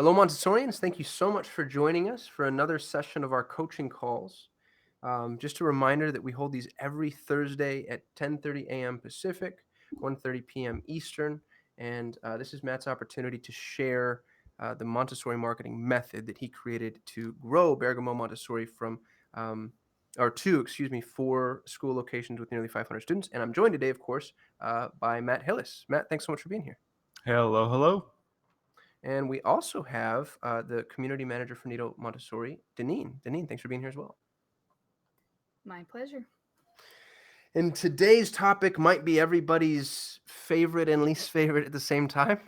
Hello, Montessorians. Thank you so much for joining us for another session of our coaching calls. Just a reminder that we hold these every Thursday at 10:30 a.m. Pacific, 1:30 p.m. Eastern, and this is Matt's opportunity to share the Montessori marketing method that he created to grow Bergamo Montessori from or to, excuse me, 4 school locations with nearly 500 students. And I'm joined today, of course, by Matt Hillis. Matt, thanks so much for being here. Hello, hello. And we also have the community manager for Nido Montessori, Deneen. Deneen, thanks for being here as well. My pleasure. And today's topic might be everybody's favorite and least favorite at the same time.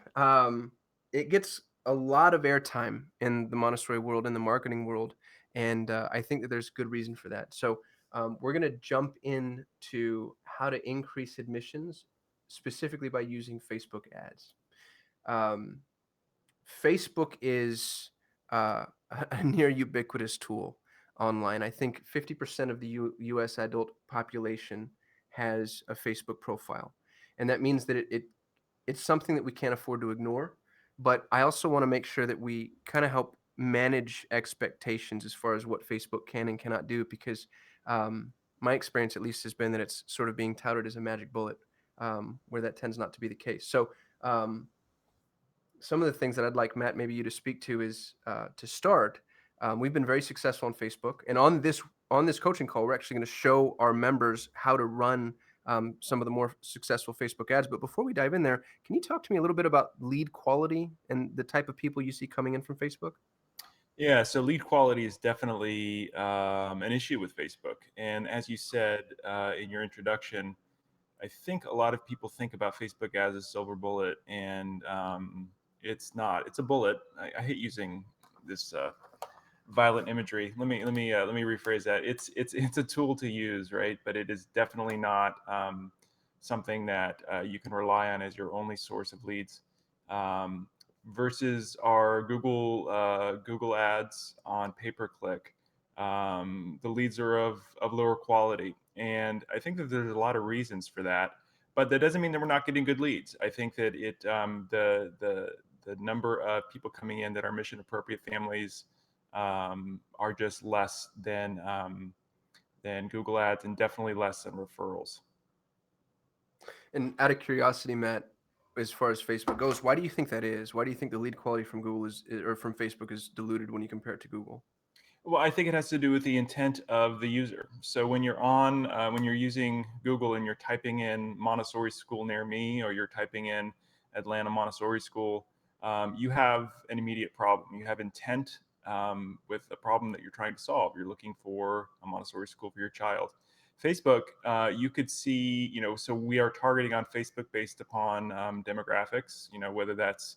It gets a lot of airtime in the Montessori world, in the marketing world, and I think that there's good reason for that. So we're going to jump into how to increase admissions, specifically by using Facebook ads. Um, Facebook is a near ubiquitous tool online. I think 50% of the U.S. adult population has a Facebook profile, and that means that it's something that we can't afford to ignore. But I also want to make sure that we kind of help manage expectations as far as what Facebook can and cannot do, because my experience, at least, has been that it's sort of being touted as a magic bullet, where that tends not to be the case. So. Some of the things that I'd like Matt, maybe you to speak to is to start. We've been very successful on Facebook, and on this coaching call, we're actually going to show our members how to run some of the more successful Facebook ads. But before we dive in there, can you talk to me a little bit about lead quality and the type of people you see coming in from Facebook? Yeah, so lead quality is definitely an issue with Facebook. And as you said in your introduction, I think a lot of people think about Facebook as a silver bullet, and it's not. It's a bullet. I hate using this violent imagery. Let me rephrase that. It's a tool to use, right? But it is definitely not something that you can rely on as your only source of leads. Um, Versus our Google ads on pay per click, the leads are of lower quality, and I think that there's a lot of reasons for that. But that doesn't mean that we're not getting good leads. I think that the number of people coming in that are mission appropriate families are just less than Google Ads, and definitely less than referrals. And out of curiosity, Matt, as far as Facebook goes, why do you think that is? Why do you think the lead quality from Google or from Facebook is diluted when you compare it to Google? Well, I think it has to do with the intent of the user. So when you're using Google and you're typing in Montessori school near me, or you're typing in Atlanta Montessori school, you have an immediate problem. You have intent with a problem that you're trying to solve. You're looking for a Montessori school for your child. Facebook, you could see, so we are targeting on Facebook based upon demographics, whether that's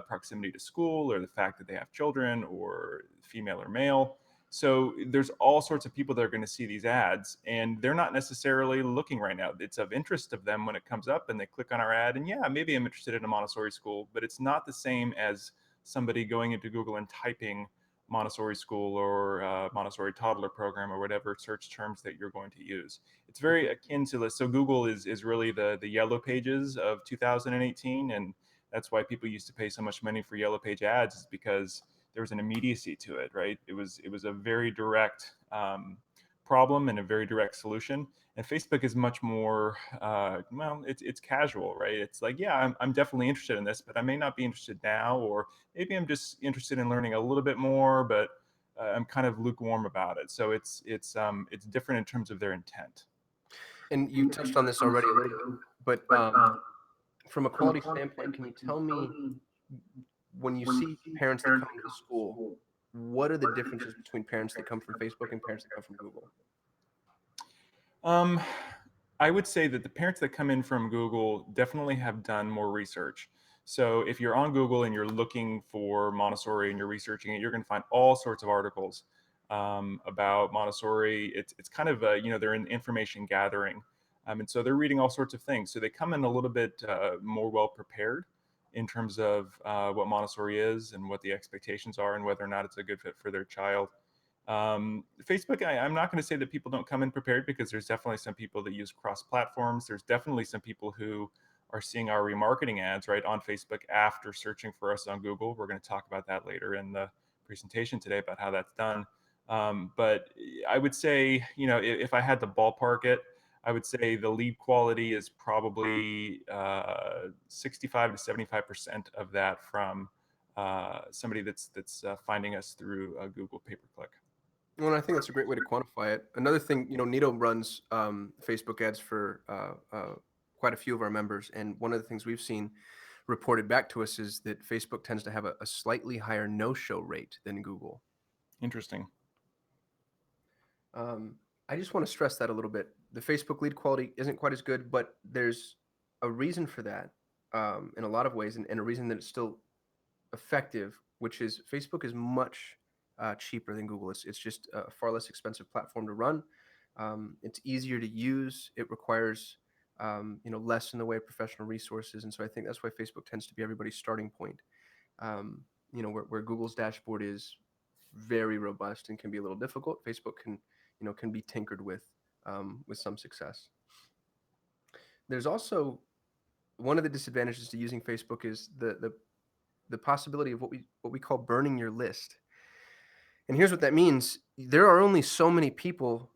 proximity to school, or the fact that they have children, or female or male. So there's all sorts of people that are going to see these ads, and they're not necessarily looking right now. It's of interest of them when it comes up and they click on our ad, and yeah, maybe I'm interested in a Montessori school, but it's not the same as somebody going into Google and typing Montessori school, or Montessori toddler program, or whatever search terms that you're going to use. It's very akin to this. So Google is really the yellow pages of 2018, and that's why people used to pay so much money for yellow page ads, is because there was an immediacy to it, right? It was a very direct problem and a very direct solution. And Facebook is much more well, it's casual, right? It's like, yeah, I'm definitely interested in this, but I may not be interested now, or maybe I'm just interested in learning a little bit more, but I'm kind of lukewarm about it. So it's different in terms of their intent. And you touched on this already a little bit, but from a quality standpoint, can you tell me when you see parents that come into the school, what are the differences between parents that come from Facebook and parents that come from Google? Um, I would say that the parents that come in from Google definitely have done more research. So if you're on Google and you're looking for Montessori and you're researching it, you're going to find all sorts of articles about Montessori. It's kind of they're in information gathering, and so they're reading all sorts of things. So they come in a little bit more well prepared in terms of what Montessori is and what the expectations are, and whether or not it's a good fit for their child. Facebook, I'm not going to say that people don't come in prepared, because there's definitely some people that use cross platforms. There's definitely some people who are seeing our remarketing ads right on Facebook after searching for us on Google. We're going to talk about that later in the presentation today about how that's done. But I would say, if I had to ballpark it, I would say the lead quality is probably 65 to 75% of that from somebody that's finding us through Google pay-per-click. Well, I think that's a great way to quantify it. Another thing, Nito runs Facebook ads for quite a few of our members, and one of the things we've seen reported back to us is that Facebook tends to have a slightly higher no-show rate than Google. Interesting. I just want to stress that a little bit. The Facebook lead quality isn't quite as good, but there's a reason for that in a lot of ways, and a reason that it's still effective, which is Facebook is much cheaper than Google. It's just a far less expensive platform to run. It's easier to use. It requires less in the way of professional resources, and so I think that's why Facebook tends to be everybody's starting point. Where Google's dashboard is very robust and can be a little difficult, Facebook can be tinkered with some success. There's also one of the disadvantages to using Facebook is the possibility of what we call burning your list. And here's what that means. There are only so many people,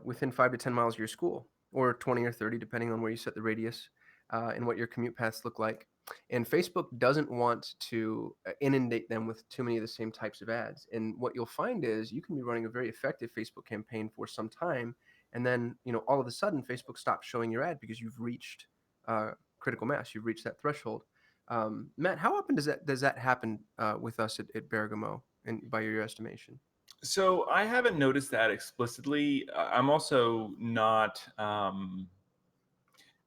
within 5 to 10 miles of your school, or 20 or 30, depending on where you set the radius and what your commute paths look like. And Facebook doesn't want to inundate them with too many of the same types of ads. And what you'll find is you can be running a very effective Facebook campaign for some time, and then, all of a sudden, Facebook stops showing your ad because you've reached critical mass. You've reached that threshold. Matt, how often does that happen with us at Bergamo, and by your estimation? So I haven't noticed that explicitly. I'm also not, I'm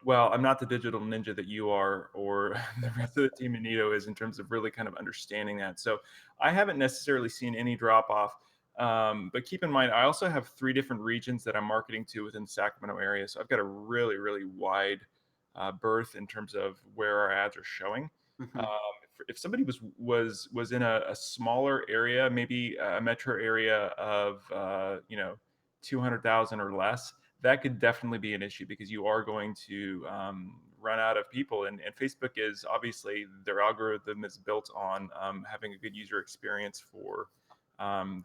not the digital ninja that you are, or the rest of the team in Nito is, in terms of really kind of understanding that. So I haven't necessarily seen any drop off. But keep in mind, I also have 3 different regions that I'm marketing to within the Sacramento area. So I've got a really, really wide berth in terms of where our ads are showing. Mm-hmm. If somebody was in a smaller area, maybe a metro area of 200,000 or less, that could definitely be an issue, because you are going to run out of people. And Facebook is obviously, their algorithm is built on having a good user experience for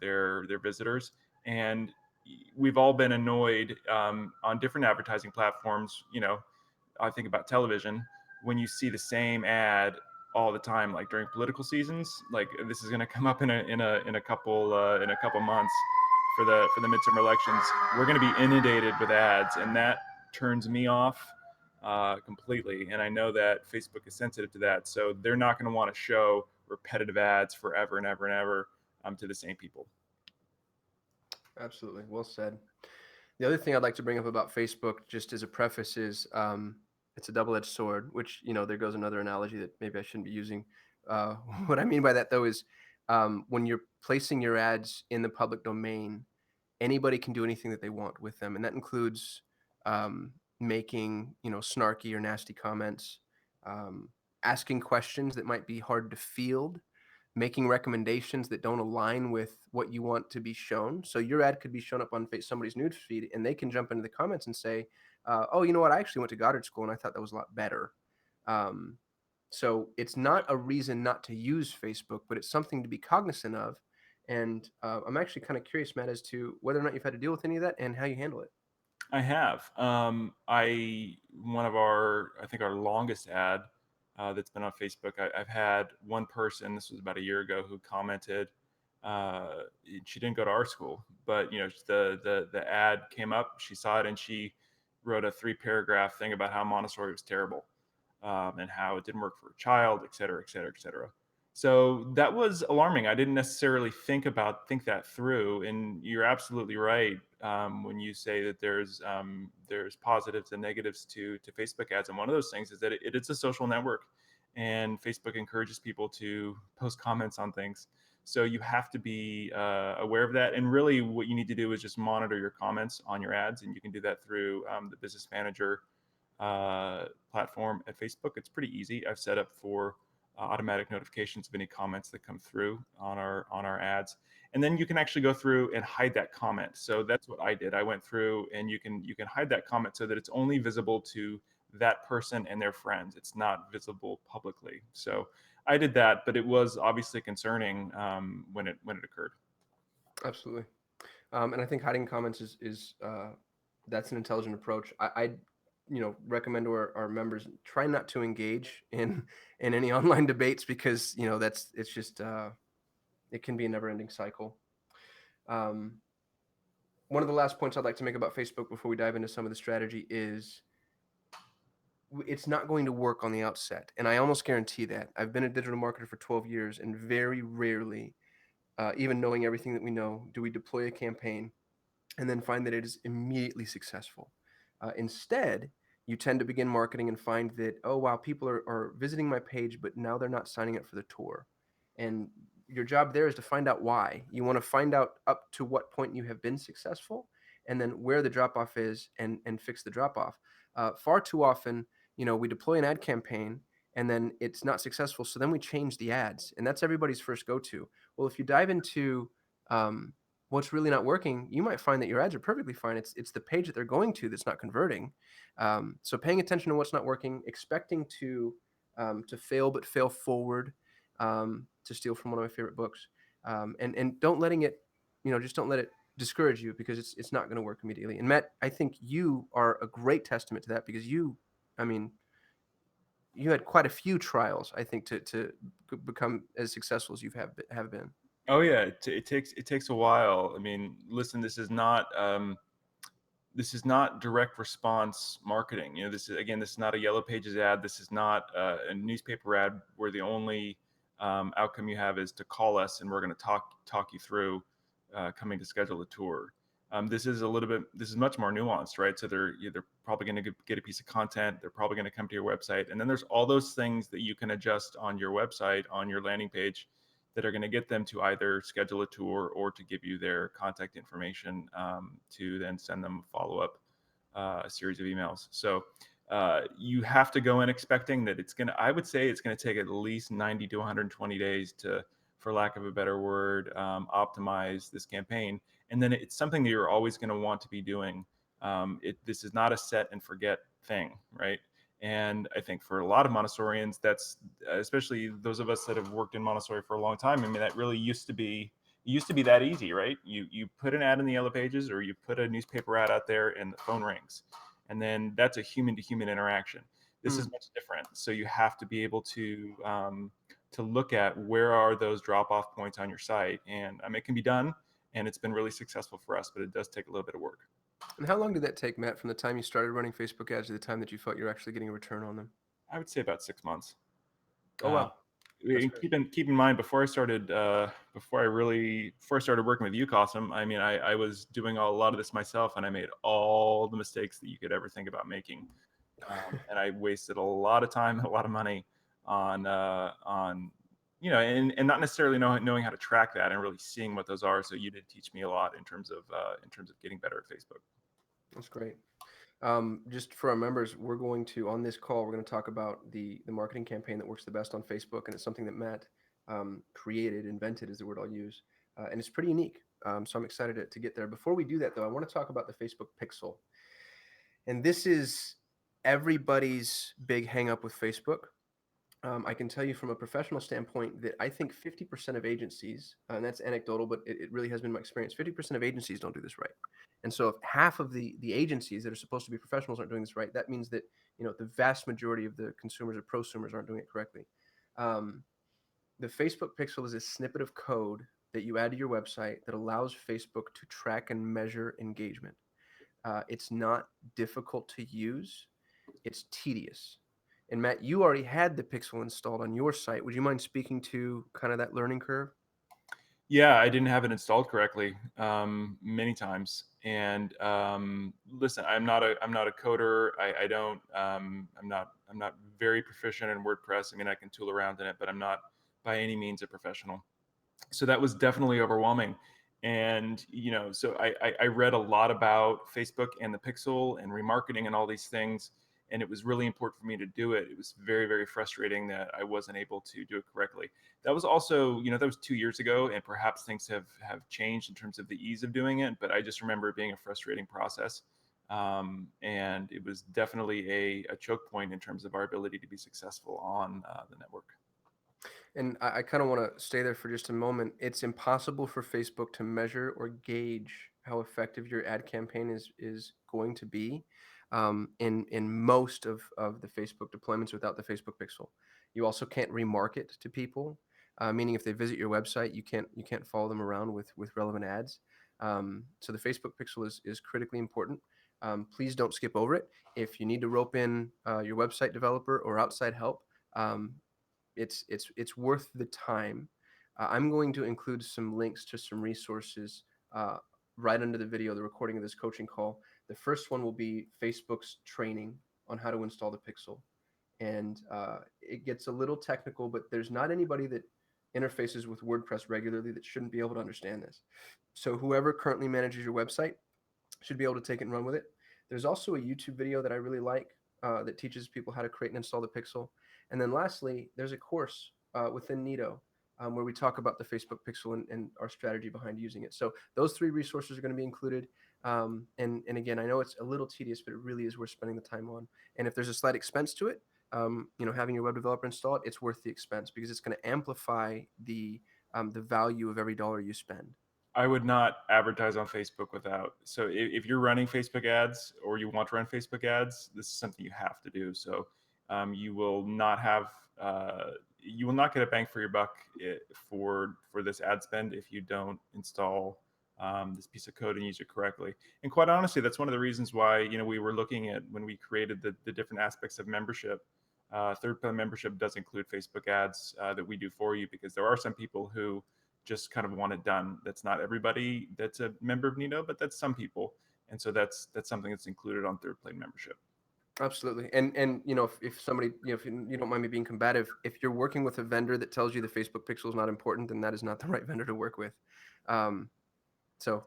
their visitors. And we've all been annoyed on different advertising platforms. I think about television, when you see the same ad all the time, like during political seasons. Like, this is going to come up in a couple months for the midterm elections. We're going to be inundated with ads, and that turns me off completely. And I know that Facebook is sensitive to that, so they're not going to want to show repetitive ads forever and ever and ever to the same people. Absolutely. Well said. The other thing I'd like to bring up about Facebook, just as a preface, is it's a double-edged sword, which, there goes another analogy that maybe I shouldn't be using. What I mean by that, though, is when you're placing your ads in the public domain, anybody can do anything that they want with them. And that includes making, snarky or nasty comments, asking questions that might be hard to field, making recommendations that don't align with what you want to be shown. So your ad could be shown up on somebody's news feed, and they can jump into the comments and say, "Oh, you know what? I actually went to Goddard School, and I thought that was a lot better." So it's not a reason not to use Facebook, but it's something to be cognizant of. And I'm actually kind of curious, Matt, as to whether or not you've had to deal with any of that and how you handle it. I have. I think our longest ad that's been on Facebook. I've had one person. This was about a year ago, who commented. She didn't go to our school, but the ad came up. She saw it, and she wrote a 3-paragraph thing about how Montessori was terrible, and how it didn't work for a child, et cetera, et cetera, et cetera. So that was alarming. I didn't necessarily think that through. And you're absolutely right when you say that there's positives and negatives to Facebook ads. And one of those things is that it's a social network, and Facebook encourages people to post comments on things. So you have to be aware of that. And really, what you need to do is just monitor your comments on your ads, and you can do that through the Business Manager platform at Facebook. It's pretty easy. I've set up for automatic notifications of any comments that come through on our ads, and then you can actually go through and hide that comment. So that's what I did. I went through, and you can hide that comment so that it's only visible to that person and their friends. It's not visible publicly. So I did that, but it was obviously concerning when it occurred. Absolutely. And I think hiding comments is that's an intelligent approach. I recommend to our members try not to engage in any online debates because it's just it can be a never ending cycle. Um, One of the last points I'd like to make about Facebook before we dive into some of the strategy is it's not going to work on the outset, and I almost guarantee that. I've been a digital marketer for 12 years, and very rarely, even knowing everything that we know, do we deploy a campaign and then find that it is immediately successful. Instead, you tend to begin marketing and find that, oh, wow, people are visiting my page, but now they're not signing up for the tour. And your job there is to find out why. You want to find out up to what point you have been successful and then where the drop off is and fix the drop off. Far too often, we deploy an ad campaign and then it's not successful. So then we change the ads. And that's everybody's first go to. Well, if you dive into what's really not working, you might find that your ads are perfectly fine. It's the page that they're going to that's not converting. So paying attention to what's not working, expecting to fail but fail forward, to steal from one of my favorite books, and don't letting it, just don't let it discourage you because it's not going to work immediately. And Matt, I think you are a great testament to that because I mean, you had quite a few trials, I think, to become as successful as have been. Oh yeah, it takes a while. I mean, listen, this is not direct response marketing. This is not a Yellow Pages ad. This is not a newspaper ad where the only outcome you have is to call us and we're going to talk you through coming to schedule a tour. This is much more nuanced, right? So they're probably going to get a piece of content. They're probably going to come to your website, and then there's all those things that you can adjust on your website, on your landing page, that are going to get them to either schedule a tour or to give you their contact information, to then send them a follow-up series of emails. So you have to go in expecting that I would say it's going to take at least 90 to 120 days to, for lack of a better word, optimize this campaign. And then it's something that you're always going to want to be doing. This is not a set and forget thing, right? And I think for a lot of Montessorians, that's, especially those of us that have worked in Montessori for a long time. I mean, that really used to be that easy, right? You put an ad in the Yellow Pages or you put a newspaper ad out there and the phone rings, and then that's a human to human interaction. This is much different. So you have to be able to look at where are those drop off points on your site, and it can be done, and it's been really successful for us, but it does take a little bit of work. And how long did that take, Matt, from the time you started running Facebook ads to the time that you felt you're actually getting a return on them? I would say about 6 months. Oh, Uh, wow. That's great. keep in mind, before I started working with UCosm, I mean, I was doing a lot of this myself, and I made all the mistakes that you could ever think about making, and I wasted a lot of time and a lot of money on and not necessarily knowing how to track that and really seeing what those are. So you did teach me a lot in terms of getting better at Facebook. That's great. Just for our members, on this call, we're going to talk about the marketing campaign that works the best on Facebook. And it's something that Matt invented is the word I'll use. And it's pretty unique. So I'm excited to get there. Before we do that, though, I want to talk about the Facebook pixel. And this is everybody's big hang up with Facebook. I can tell you from a professional standpoint that I think 50% of agencies, and that's anecdotal, but it really has been my experience, 50% of agencies don't do this right. And so if half of the agencies that are supposed to be professionals aren't doing this right, that means that, the vast majority of the consumers or prosumers aren't doing it correctly. Um, the Facebook pixel is a snippet of code that you add to your website that allows Facebook to track and measure engagement. It's not difficult to use. It's tedious. And Matt, you already had the Pixel installed on your site. Would you mind speaking to kind of that learning curve? Yeah, I didn't have it installed correctly many times. And listen, I'm not a coder. I don't I'm not very proficient in WordPress. I mean, I can tool around in it, but I'm not by any means a professional. So that was definitely overwhelming. And so I read a lot about Facebook and the Pixel and remarketing and all these things, and it was really important for me to do it. It was very, very frustrating that I wasn't able to do it correctly. That was also, that was 2 years ago, and perhaps things have changed in terms of the ease of doing it. But I just remember it being a frustrating process. And it was definitely a choke point in terms of our ability to be successful on the network. And I kind of want to stay there for just a moment. It's impossible for Facebook to measure or gauge how effective your ad campaign is going to be in most of the Facebook deployments without the Facebook pixel. You also can't remarket to people, meaning if they visit your website, you can't follow them around with relevant ads. So the Facebook pixel is critically important. Please don't skip over it. If you need to rope in your website developer or outside help, um, it's worth the time. I'm going to include some links to some resources uh, right under the video, the recording of this coaching call. The first one will be Facebook's training on how to install the Pixel, and it gets a little technical, but there's not anybody that interfaces with WordPress regularly that shouldn't be able to understand this. So whoever currently manages your website should be able to take it and run with it. There's also a YouTube video that I really like that teaches people how to create and install the Pixel. And then lastly, there's a course within Nito where we talk about the Facebook Pixel and our strategy behind using it. So those three resources are going to be included. And again, I know it's a little tedious, but it really is worth spending the time on. And if there's a slight expense to it, having your web developer install it, it's worth the expense because it's going to amplify the value of every dollar you spend. I would not advertise on Facebook without. So if you're running Facebook ads or you want to run Facebook ads, this is something you have to do. So you will not have you will not get a bang for your buck for this ad spend if you don't install this piece of code and use it correctly. And quite honestly, that's one of the reasons why we were looking at when we created the different aspects of membership. Third-party membership does include Facebook ads that we do for you because there are some people who just kind of want it done. That's not everybody that's a member of Nito, but that's some people. And so that's something that's included on third plane membership. Absolutely. And if somebody, if you don't mind me being combative, if you're working with a vendor that tells you the Facebook pixel is not important, then that is not the right vendor to work with. Um, so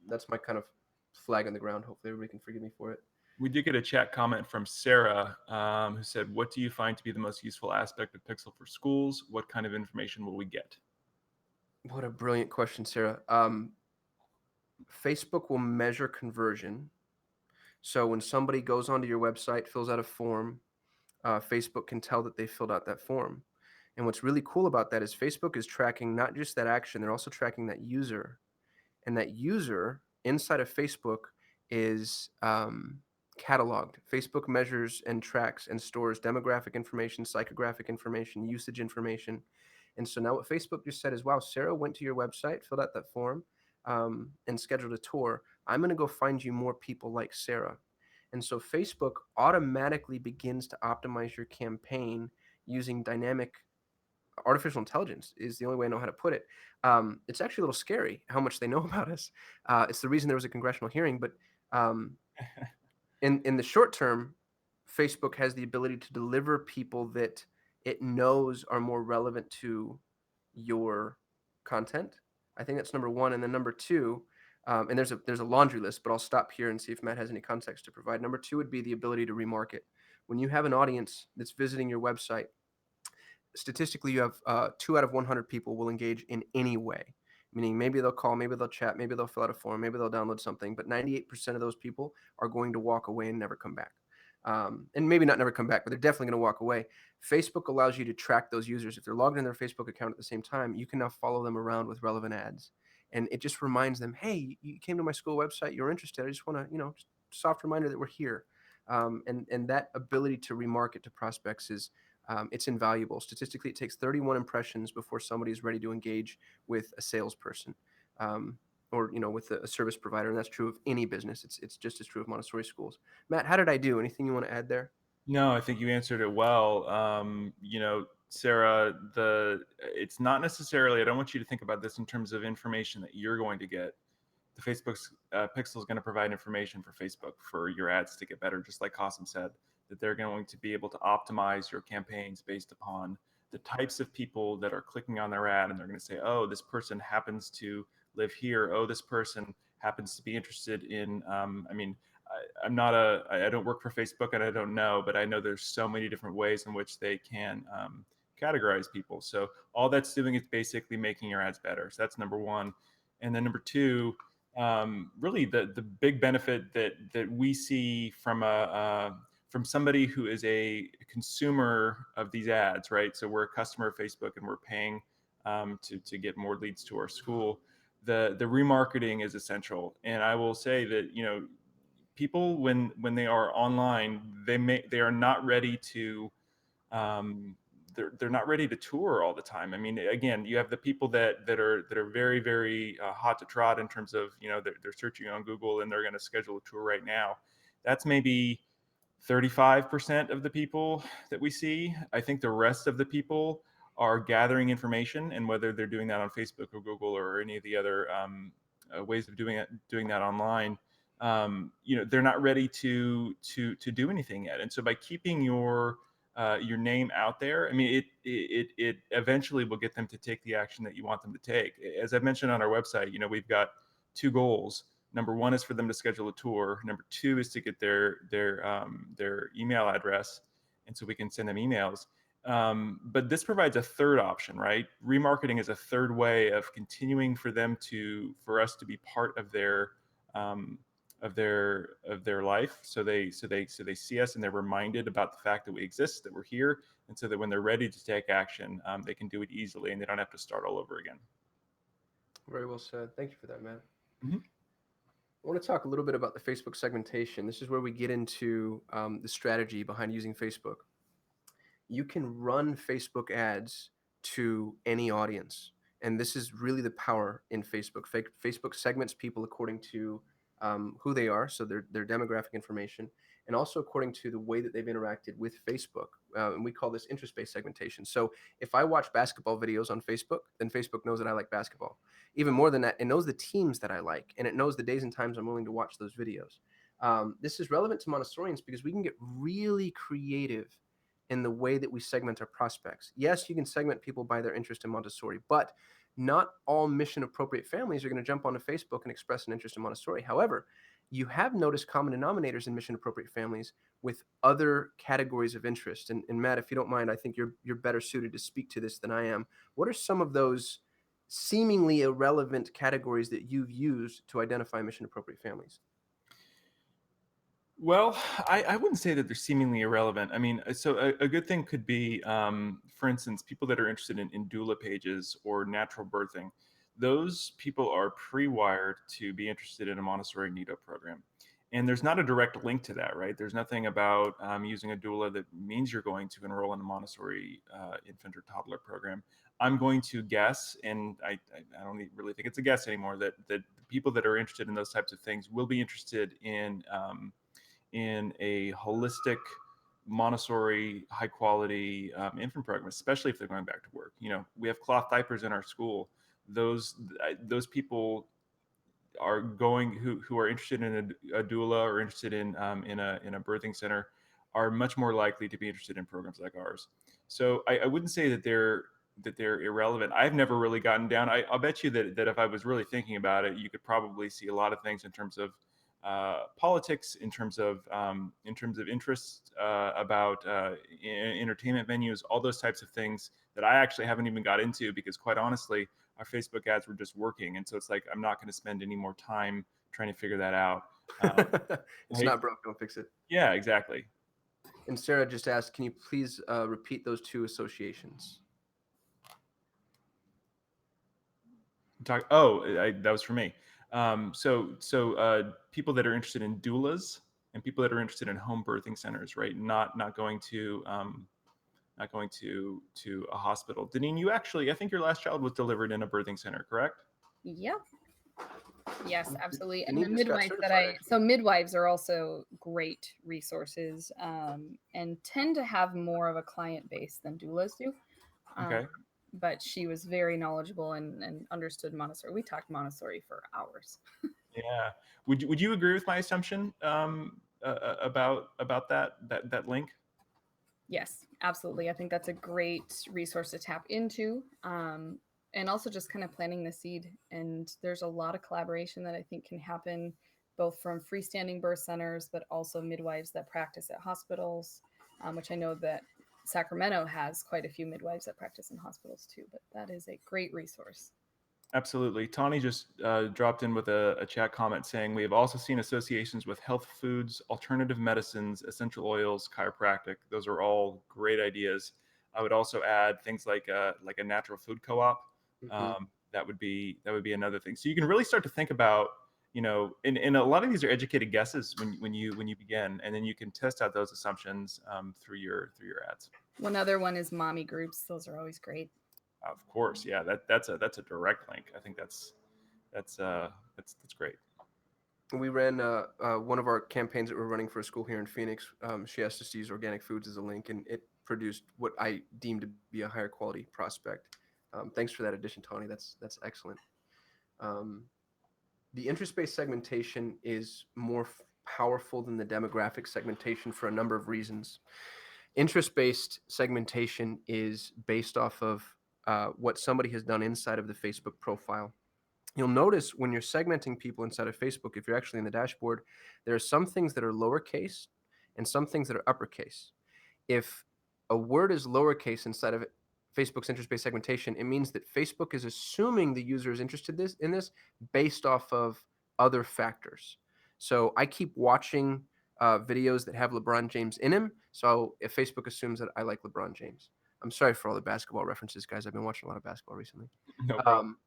that's my kind of flag on the ground. Hopefully everybody can forgive me for it. We did get a chat comment from Sarah who said, what do you find to be the most useful aspect of Pixel for schools? What kind of information will we get? What a brilliant question, Sarah. Facebook will measure conversion. So when somebody goes onto your website, fills out a form, Facebook can tell that they filled out that form. And what's really cool about that is Facebook is tracking not just that action, they're also tracking that user. And that user inside of Facebook is cataloged. Facebook measures and tracks and stores demographic information, psychographic information, usage information. And so now what Facebook just said is, wow, Sarah went to your website, filled out that form, and scheduled a tour. I'm going to go find you more people like Sarah. And so Facebook automatically begins to optimize your campaign using dynamic artificial intelligence is the only way I know how to put it. It's actually a little scary how much they know about us. It's the reason there was a congressional hearing. But in the short term, Facebook has the ability to deliver people that it knows are more relevant to your content. I think that's number one. And then number two, and there's a laundry list, but I'll stop here and see if Matt has any context to provide. Number two would be the ability to remarket. When you have an audience that's visiting your website, statistically, you have 2 out of 100 people will engage in any way, meaning maybe they'll call, maybe they'll chat, maybe they'll fill out a form, maybe they'll download something, but 98% of those people are going to walk away and never come back. And maybe not never come back, but they're definitely going to walk away. Facebook allows you to track those users. If they're logged in their Facebook account at the same time, you can now follow them around with relevant ads. And it just reminds them, hey, you came to my school website, you're interested. I just want to, just soft reminder that we're here. And that ability to remarket to prospects is it's invaluable. Statistically, it takes 31 impressions before somebody is ready to engage with a salesperson or with a service provider, and that's true of any business. It's just as true of Montessori schools. Matt, how did I do? Anything you want to add there? No, I think you answered it well. Sarah, it's not necessarily, I don't want you to think about this in terms of information that you're going to get. The Facebook's Pixel is going to provide information for Facebook for your ads to get better, just like Qasim said, that they're going to be able to optimize your campaigns based upon the types of people that are clicking on their ad, and they're going to say, oh, this person happens to live here. Oh, this person happens to be interested in, I don't work for Facebook and I don't know, but I know there's so many different ways in which they can categorize people. So all that's doing is basically making your ads better. So that's number one. And then number two, Really the big benefit that we see from somebody who is a consumer of these ads, right? So we're a customer of Facebook and we're paying to get more leads to our school. The remarketing is essential, and I will say that people when they are online, they are not ready to um, they're not ready to tour all the time. I mean, again, you have the people that are very very hot to trot in terms of they're searching on Google and they're going to schedule a tour right now. That's maybe 35% of the people that we see. I think the rest of the people are gathering information, and whether they're doing that on Facebook or Google or any of the other ways of doing that online, they're not ready to do anything yet. And so by keeping your name out there, I mean, it eventually will get them to take the action that you want them to take. As I've mentioned on our website, we've got two goals. Number one is for them to schedule a tour. Number two is to get their email address, and so we can send them emails. But this provides a third option, right? Remarketing is a third way of continuing for us to be part of um, their life. So they see us and they're reminded about the fact that we exist, that we're here, and so that when they're ready to take action, they can do it easily and they don't have to start all over again. Very well said. Thank you for that, Matt. Mm-hmm. I want to talk a little bit about the Facebook segmentation. This is where we get into the strategy behind using Facebook. You can run Facebook ads to any audience. And this is really the power in Facebook. Facebook segments people according to who they are, so their demographic information, and also according to the way that they've interacted with Facebook. And we call this interest-based segmentation. So if I watch basketball videos on Facebook, then Facebook knows that I like basketball. Even more than that, it knows the teams that I like, and it knows the days and times I'm willing to watch those videos. This is relevant to Montessorians because we can get really creative in the way that we segment our prospects. Yes, you can segment people by their interest in Montessori, but not all mission appropriate families are going to jump onto Facebook and express an interest in Montessori. However, you have noticed common denominators in mission appropriate families with other categories of interest. And Matt, if you don't mind, I think you're better suited to speak to this than I am. What are some of those seemingly irrelevant categories that you've used to identify mission appropriate families? Well, I wouldn't say that they're seemingly irrelevant. I mean, so a good thing could be, for instance, people that are interested in doula pages or natural birthing. Those people are pre-wired to be interested in a Montessori NIDO program. And there's not a direct link to that, right? There's nothing about using a doula that means you're going to enroll in a Montessori infant or toddler program. I'm going to guess, and I don't really think it's a guess anymore, that the people that are interested in those types of things will be interested in a holistic Montessori high quality infant program, especially if they're going back to work. We have cloth diapers in our school. Those people are going who are interested in a doula or interested in a birthing center are much more likely to be interested in programs like ours. So I wouldn't say that they're irrelevant. I've never really gotten down. I'll bet you that if I was really thinking about it, you could probably see a lot of things in terms of politics, in terms of interests about entertainment venues, all those types of things that I actually haven't even got into because, quite honestly, our Facebook ads were just working, and so it's like I'm not going to spend any more time trying to figure that out. It's not broke, don't fix it. Yeah, exactly. And Sarah just asked, can you please repeat those two associations? That was for me. People that are interested in doulas and people that are interested in home birthing centers, right? Not going to a hospital. Deneen, you actually, I think your last child was delivered in a birthing center, correct? Yep. Yes, absolutely. And Deneen the just got midwives certified, so midwives are also great resources and tend to have more of a client base than doulas do. Okay. But she was very knowledgeable and understood Montessori. We talked Montessori for hours. Yeah. Would you agree with my assumption about that link? Yes, absolutely. I think that's a great resource to tap into. And also just kind of planting the seed. And there's a lot of collaboration that I think can happen both from freestanding birth centers, but also midwives that practice at hospitals, which I know that Sacramento has quite a few midwives that practice in hospitals too, but that is a great resource. Absolutely. Tawny just dropped in with a chat comment saying, we have also seen associations with health foods, alternative medicines, essential oils, chiropractic. Those are all great ideas. I would also add things like a natural food co-op. Mhm. That would be another thing. So you can really start to think about, and a lot of these are educated guesses when you begin, and then you can test out those assumptions through your ads. One other one is mommy groups. Those are always great. Of course, yeah, that's a direct link. I think that's great. We ran one of our campaigns that we're running for a school here in Phoenix. She asked us to use organic foods as a link, and it produced what I deemed to be a higher quality prospect. Thanks for that addition, Tony. That's excellent. Um, the interest-based segmentation is more powerful than the demographic segmentation for a number of reasons. Interest-based segmentation is based off of what somebody has done inside of the Facebook profile. You'll notice when you're segmenting people inside of Facebook, if you're actually in the dashboard, there are some things that are lowercase and some things that are uppercase. If a word is lowercase inside of Facebook's interest-based segmentation, it means that Facebook is assuming the user is interested in this based off of other factors. So I keep watching videos that have LeBron James in him. So if Facebook assumes that I like LeBron James, I'm sorry for all the basketball references, guys. I've been watching a lot of basketball recently. No problem. Um,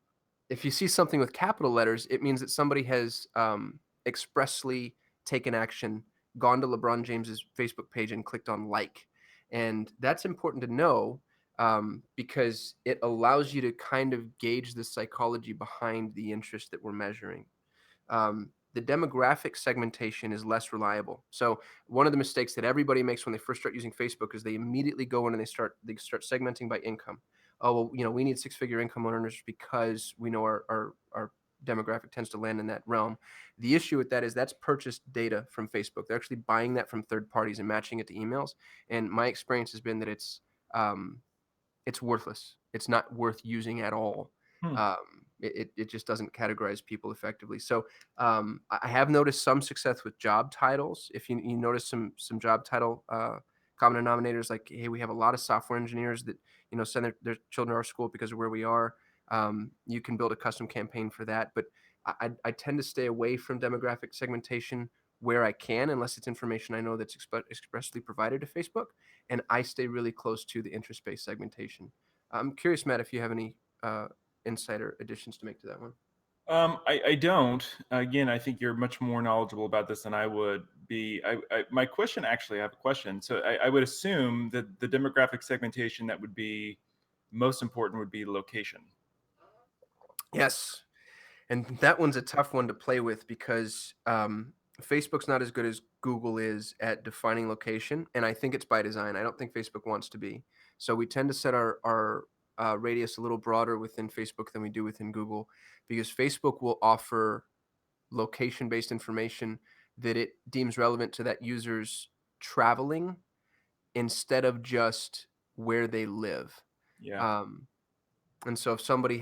if you see something with capital letters, it means that somebody has expressly taken action, gone to LeBron James's Facebook page and clicked on like. And that's important to know because it allows you to kind of gauge the psychology behind the interest that we're measuring. The demographic segmentation is less reliable. So one of the mistakes that everybody makes when they first start using Facebook is they immediately go in and they start segmenting by income. Oh, well, we need six-figure income earners because we know our demographic tends to land in that realm. The issue with that is that's purchased data from Facebook. They're actually buying that from third parties and matching it to emails. And my experience has been that it's worthless. It's not worth using at all. Hmm. It just doesn't categorize people effectively. So I have noticed some success with job titles. If you notice some job title common denominators, like hey, we have a lot of software engineers that send their children to our school because of where we are. You can build a custom campaign for that, but I tend to stay away from demographic segmentation where I can, unless it's information I know that's expressly provided to Facebook, and I stay really close to the interest-based segmentation. I'm curious, Matt, if you have any insight or additions to make to that one. I don't. Again, I think you're much more knowledgeable about this than I would be. My question, actually, I have a question. So I would assume that the demographic segmentation that would be most important would be location. Yes, and that one's a tough one to play with because Facebook's not as good as Google is at defining location, and I think it's by design. I don't think Facebook wants to be. So we tend to set our radius a little broader within Facebook than we do within Google, because Facebook will offer location-based information that it deems relevant to that user's traveling instead of just where they live. Yeah. Um, and so if somebody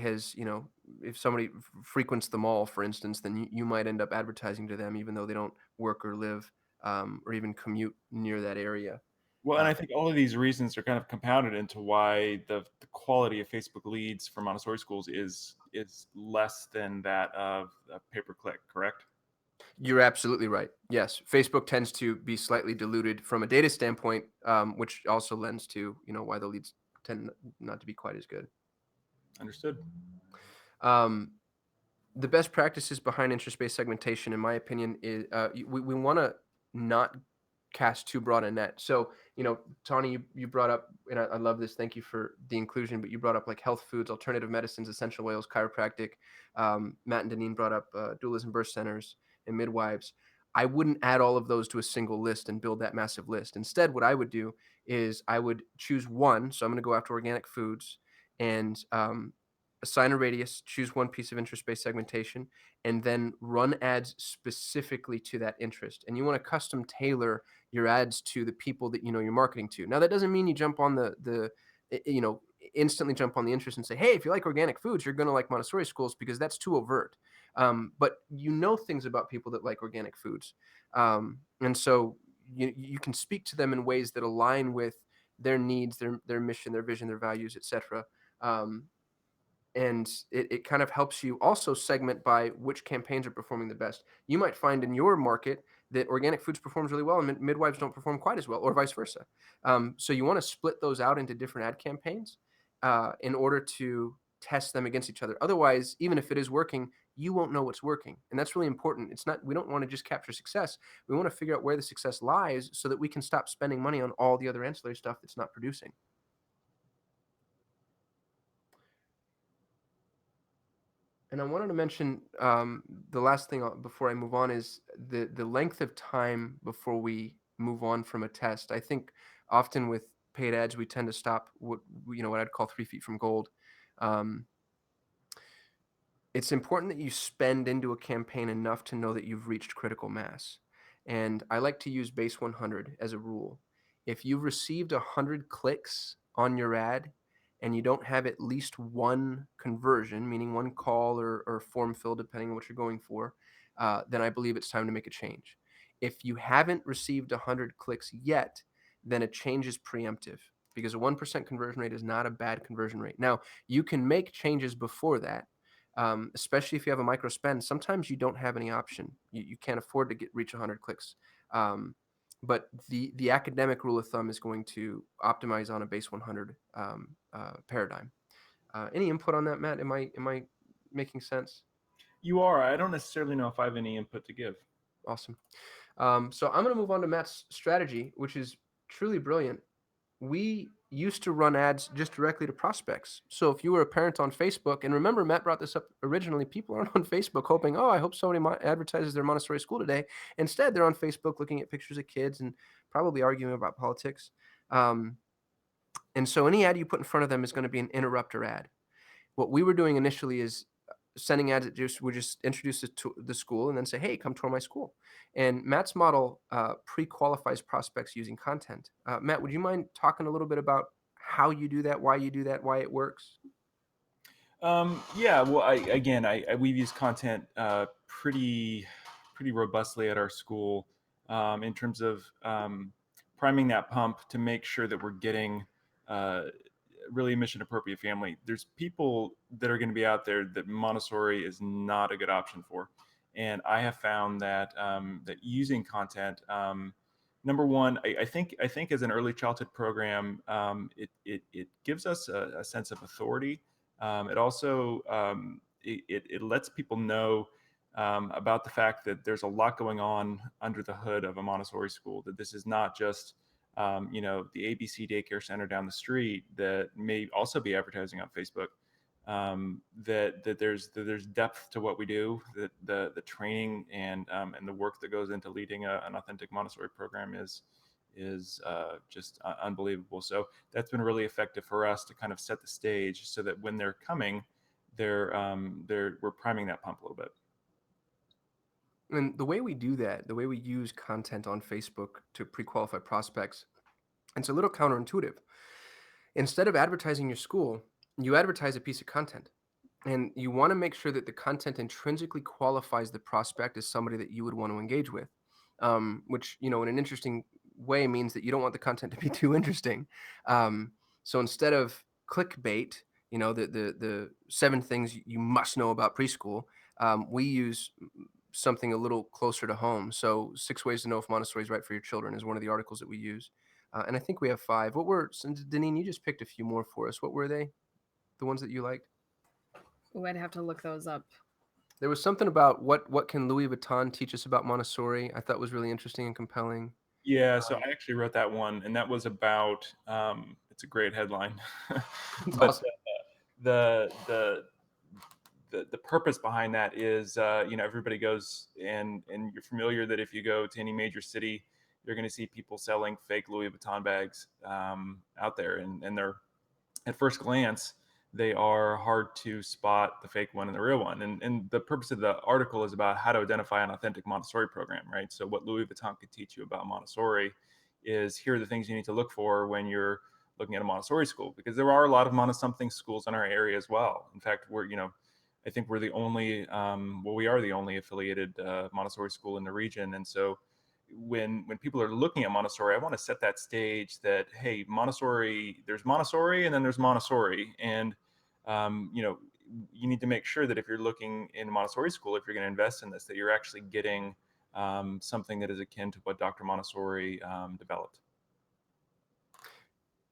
frequents the mall, for instance, then you might end up advertising to them even though they don't work or live or even commute near that area. Well, and Uh, I think all of these reasons are kind of compounded into why the quality of Facebook leads for Montessori schools is less than that of a pay per click. Correct? you're absolutely right. Yes, Facebook tends to be slightly diluted from a data standpoint, which also lends to why the leads tend not to be quite as good. Understood. Um, the best practices behind interest-based segmentation, in my opinion, is we want to not cast too broad a net. So, Tawny, you brought up, and I love this. Thank you for the inclusion, but you brought up like health foods, alternative medicines, essential oils, chiropractic. Matt and Deneen brought up doulas and birth centers and midwives. I wouldn't add all of those to a single list and build that massive list. Instead, what I would do is I would choose one. So I'm going to go after organic foods and assign a radius, choose one piece of interest-based segmentation, and then run ads specifically to that interest. And you want to custom tailor your ads to the people that you're marketing to. Now that doesn't mean you jump on the instantly jump on the interest and say, hey, if you like organic foods, you're going to like Montessori schools, because that's too overt. But things about people that like organic foods, and so you can speak to them in ways that align with their needs, their mission, their vision, their values, etc. And it kind of helps you also segment by which campaigns are performing the best. You might find in your market that organic foods performs really well and midwives don't perform quite as well, or vice versa. So you want to split those out into different ad campaigns in order to test them against each other. Otherwise, even if it is working, you won't know what's working. And that's really important. It's not, we don't want to just capture success. We want to figure out where the success lies so that we can stop spending money on all the other ancillary stuff that's not producing. And I wanted to mention the last thing before I move on is the length of time before we move on from a test. I think often with paid ads, we tend to stop what I'd call 3 feet from gold. Um, it's important that you spend into a campaign enough to know that you've reached critical mass. And I like to use base 100 as a rule. If you've received 100 clicks on your ad and you don't have at least one conversion, meaning one call or form fill, depending on what you're going for, then I believe it's time to make a change. If you haven't received 100 clicks yet, then a change is preemptive because a 1% conversion rate is not a bad conversion rate. Now, you can make changes before that, especially if you have a micro spend. Sometimes you don't have any option. You can't afford to reach 100 clicks. But the academic rule of thumb is going to optimize on a base 100 paradigm. Any input on that, Matt? Am I making sense? You are. I don't necessarily know if I have any input to give. Awesome. So I'm going to move on to Matt's strategy, which is truly brilliant. We used to run ads just directly to prospects. So if you were a parent on Facebook, and remember, Matt brought this up originally, people aren't on Facebook hoping, oh, I hope somebody advertises their Montessori school today. Instead, they're on Facebook looking at pictures of kids and probably arguing about politics. And so any ad you put in front of them is going to be an interrupter ad. What we were doing initially is sending ads that would just introduce it to the school and then say, hey, come tour my school. And Matt's model pre-qualifies prospects using content. Matt, would you mind talking a little bit about how you do that, why it works? Yeah, well, we've used content pretty robustly at our school in terms of priming that pump to make sure that we're getting really mission appropriate family. There's people that are going to be out there that Montessori is not a good option for, and I have found that that using content. Number one, I think as an early childhood program, it gives us a sense of authority. It also it lets people know about the fact that there's a lot going on under the hood of a Montessori school. That this is not just the ABC daycare center down the street that may also be advertising on Facebook. That there's depth to what we do. That the training and the work that goes into leading an authentic Montessori program is just unbelievable. So that's been really effective for us to kind of set the stage so that when they're coming, we're priming that pump a little bit. And the way we do that, the way we use content on Facebook to pre-qualify prospects, it's a little counterintuitive. Instead of advertising your school, you advertise a piece of content. And you want to make sure that the content intrinsically qualifies the prospect as somebody that you would want to engage with, which, in an interesting way means that you don't want the content to be too interesting. So instead of clickbait, the 7 things you must know about preschool, we use something a little closer to home. So 6 ways to know if Montessori is right for your children is one of the articles that we use. And I think we have 5. Since Deneen, you just picked a few more for us. What were they? The ones that you liked? Ooh, I'd have to look those up. There was something about what can Louis Vuitton teach us about Montessori. I thought was really interesting and compelling. Yeah, so I actually wrote that one, and that was about. It's a great headline, It's but awesome. the the purpose behind that is everybody goes and you're familiar that if you go to any major city, you're going to see people selling fake Louis Vuitton bags out there, and they're at first glance they are hard to spot the fake one and the real one. And the purpose of the article is about how to identify an authentic Montessori program, right? So what Louis Vuitton could teach you about Montessori is here are the things you need to look for when you're looking at a Montessori school, because there are a lot of Montessori schools in our area as well. In fact, I think we're the only, we are the only affiliated Montessori school in the region. And so when people are looking at Montessori, I want to set that stage that, hey, Montessori, there's Montessori and then there's Montessori. And, you need to make sure that if you're looking in Montessori school, if you're going to invest in this, that you're actually getting something that is akin to what Dr. Montessori developed.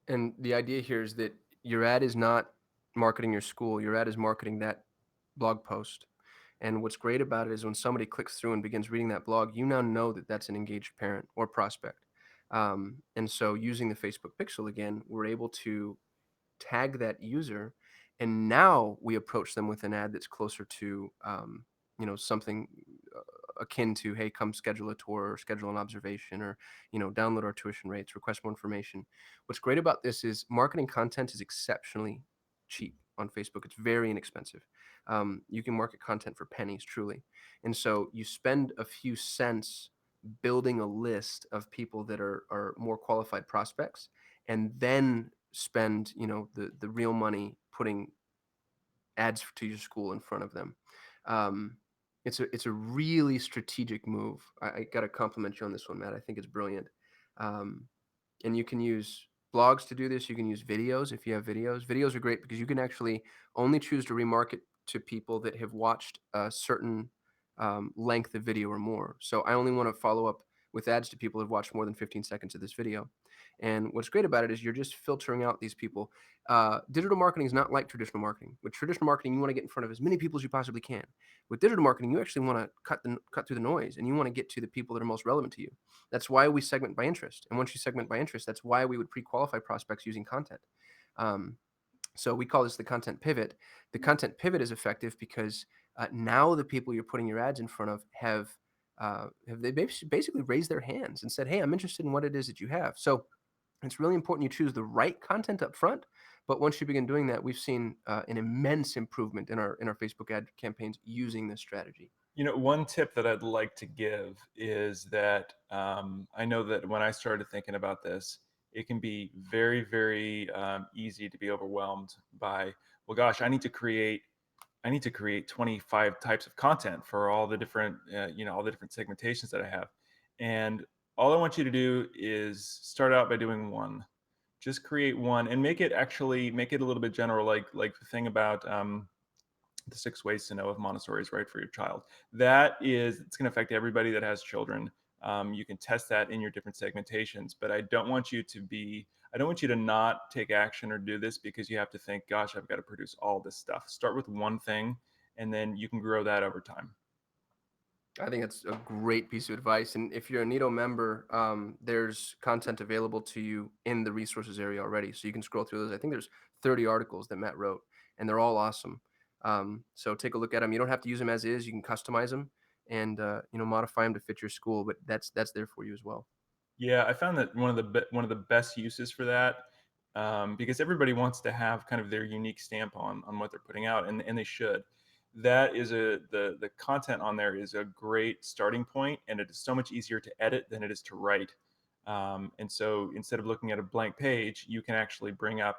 And the idea here is that your ad is not marketing your school. Your ad is marketing that blog post. And what's great about it is when somebody clicks through and begins reading that blog, you now know that that's an engaged parent or prospect. And so using the Facebook pixel again, we're able to tag that user, and now we approach them with an ad that's closer to something akin to, hey, come schedule a tour or schedule an observation, or download our tuition rates, request more information. What's great about this is marketing content is exceptionally cheap on Facebook. It's very inexpensive. You can market content for pennies, truly. And so you spend a few cents building a list of people that are more qualified prospects, and then spend the real money putting ads to your school in front of them. um, it's a really strategic move. I got to compliment you on this one, Matt. I think it's brilliant. um, and you can use blogs to do this. You can use videos. If you have videos are great because you can actually only choose to remarket to people that have watched a certain length of video or more. So I only want to follow up with ads to people who've watched more than 15 seconds of this video. And what's great about it is you're just filtering out these people. Digital marketing is not like traditional marketing. With traditional marketing, you want to get in front of as many people as you possibly can. With digital marketing, you actually want to cut through the noise, and you want to get to the people that are most relevant to you. That's why we segment by interest. And once you segment by interest, that's why we would pre-qualify prospects using content. Um, so we call this the content pivot. The content pivot is effective because now the people you're putting your ads in front of have they basically raised their hands and said, "Hey, I'm interested in what it is that you have." So it's really important you choose the right content up front. But once you begin doing that, we've seen an immense improvement in our Facebook ad campaigns using this strategy. One tip that I'd like to give is that I know that when I started thinking about this, it can be very, very easy to be overwhelmed by, well, gosh, I need to create 25 types of content for all the different, all the different segmentations that I have. And all I want you to do is start out by doing one. Just create one and make it a little bit general, like the thing about the 6 ways to know if Montessori is right for your child. It's going to affect everybody that has children. You can test that in your different segmentations, but I don't want you to not take action or do this because you have to think, gosh, I've got to produce all this stuff. Start with one thing, and then you can grow that over time. I think that's a great piece of advice. And if you're a Neato member, there's content available to you in the resources area already. So you can scroll through those. I think there's 30 articles that Matt wrote, and they're all awesome. So take a look at them. You don't have to use them as is. You can customize them and modify them to fit your school. But that's there for you as well. Yeah, I found that one of the best uses for that, because everybody wants to have kind of their unique stamp on what they're putting out, and they should. That is the content on there is a great starting point, and it is so much easier to edit than it is to write. And so instead of looking at a blank page, you can actually bring up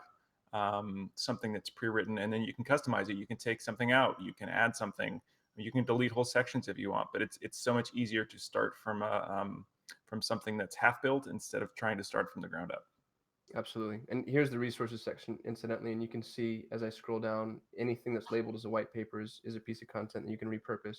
something that's pre-written, and then you can customize it. You can take something out, you can add something, you can delete whole sections if you want. But it's so much easier to start from something that's half built instead of trying to start from the ground up. Absolutely. And here's the resources section, incidentally. And you can see as I scroll down, anything that's labeled as a white paper is a piece of content that you can repurpose.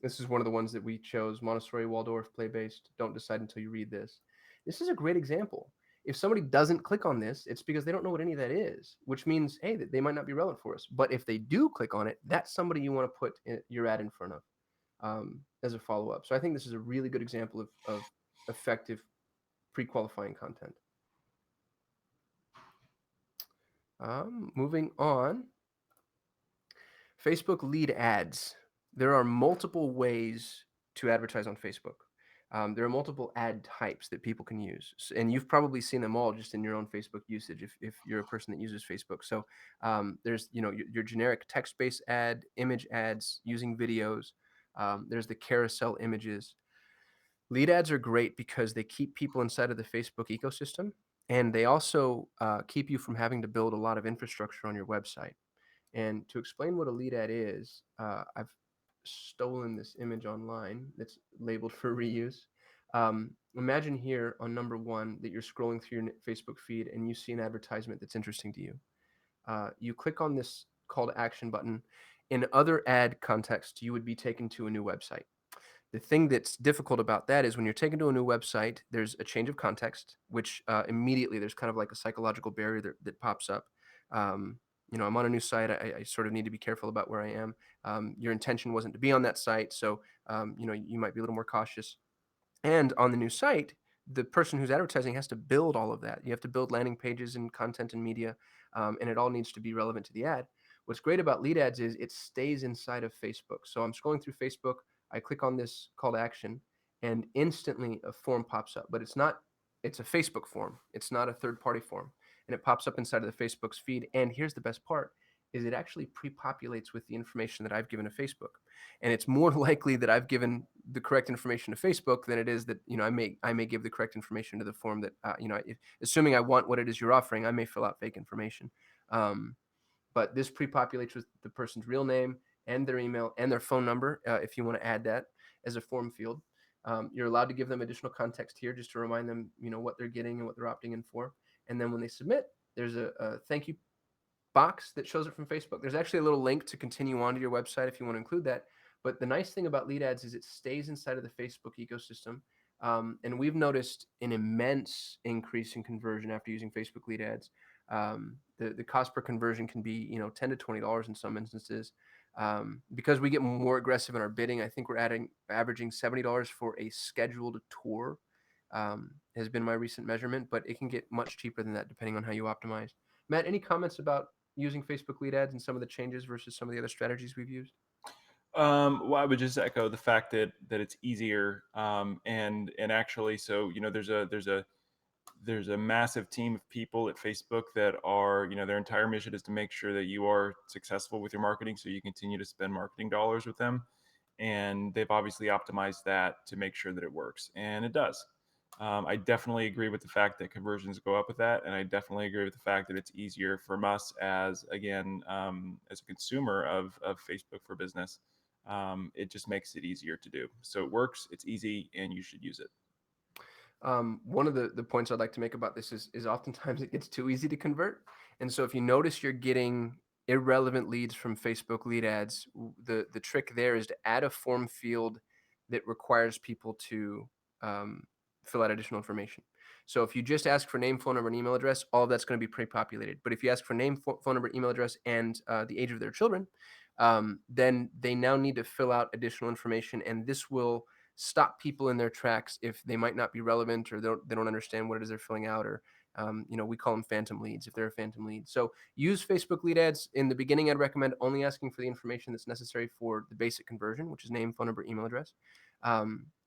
This is one of the ones that we chose: Montessori, Waldorf, play-based. Don't decide until you read this. This is a great example. If somebody doesn't click on this, it's because they don't know what any of that is, which means, hey, that they might not be relevant for us. But if they do click on it, that's somebody you want to put your ad in front of as a follow-up. So I think this is a really good example of effective pre-qualifying content. Moving on, Facebook lead ads. There are multiple ways to advertise on Facebook. There are multiple ad types that people can use, and you've probably seen them all just in your own Facebook usage if you're a person that uses Facebook. So there's your generic text-based ad, image ads using videos. There's the carousel images. Lead ads are great because they keep people inside of the Facebook ecosystem, and they also keep you from having to build a lot of infrastructure on your website. And to explain what a lead ad is, I've stolen this image online that's labeled for reuse. Imagine here on number one that you're scrolling through your Facebook feed and you see an advertisement that's interesting to you. You click on this call to action button. In other ad contexts, you would be taken to a new website. The thing that's difficult about that is when you're taken to a new website, there's a change of context, which immediately there's kind of like a psychological barrier that pops up. I'm on a new site. I sort of need to be careful about where I am. Your intention wasn't to be on that site, so you might be a little more cautious. And on the new site, the person who's advertising has to build all of that. You have to build landing pages and content and media, and it all needs to be relevant to the ad. What's great about lead ads is it stays inside of Facebook. So I'm scrolling through Facebook, I click on this call to action, and instantly a form pops up. But it's a Facebook form. It's not a third party form. And it pops up inside of the Facebook's feed. And here's the best part is it actually pre-populates with the information that I've given to Facebook. And it's more likely that I've given the correct information to Facebook than it is that I may give the correct information to the form that assuming I want what it is you're offering, I may fill out fake information. Um, but this pre-populates with the person's real name and their email and their phone number if you want to add that as a form field. You're allowed to give them additional context here just to remind them what they're getting and what they're opting in for. And then when they submit, there's a thank you box that shows it from Facebook. There's actually a little link to continue on to your website if you want to include that. But the nice thing about lead ads is it stays inside of the Facebook ecosystem. And we've noticed an immense increase in conversion after using Facebook lead ads. The cost per conversion can be $10 to $20 in some instances. Because we get more aggressive in our bidding, I think we're averaging $70 for a scheduled tour. Has been my recent measurement, but it can get much cheaper than that depending on how you optimize. Matt, any comments about using Facebook lead ads and some of the changes versus some of the other strategies we've used? Well, I would just echo the fact that it's easier, and actually, so there's a massive team of people at Facebook that are, their entire mission is to make sure that you are successful with your marketing, so you continue to spend marketing dollars with them, and they've obviously optimized that to make sure that it works, and it does. I definitely agree with the fact that conversions go up with that, and I definitely agree with the fact that it's easier from us as, again, as a consumer of Facebook for Business. It just makes it easier to do. So it works, it's easy, and you should use it. One of the points I'd like to make about this is oftentimes it gets too easy to convert. And so if you notice you're getting irrelevant leads from Facebook lead ads, the trick there is to add a form field that requires people to um, fill out additional information. So if you just ask for name, phone number, and email address, all of that's going to be pre-populated. But if you ask for name, phone number, email address, and the age of their children, then they now need to fill out additional information, and this will stop people in their tracks if they might not be relevant or they don't understand what it is they're filling out, or we call them phantom leads if they're a phantom lead. So use Facebook lead ads. In the beginning, I'd recommend only asking for the information that's necessary for the basic conversion, which is name, phone number, email address.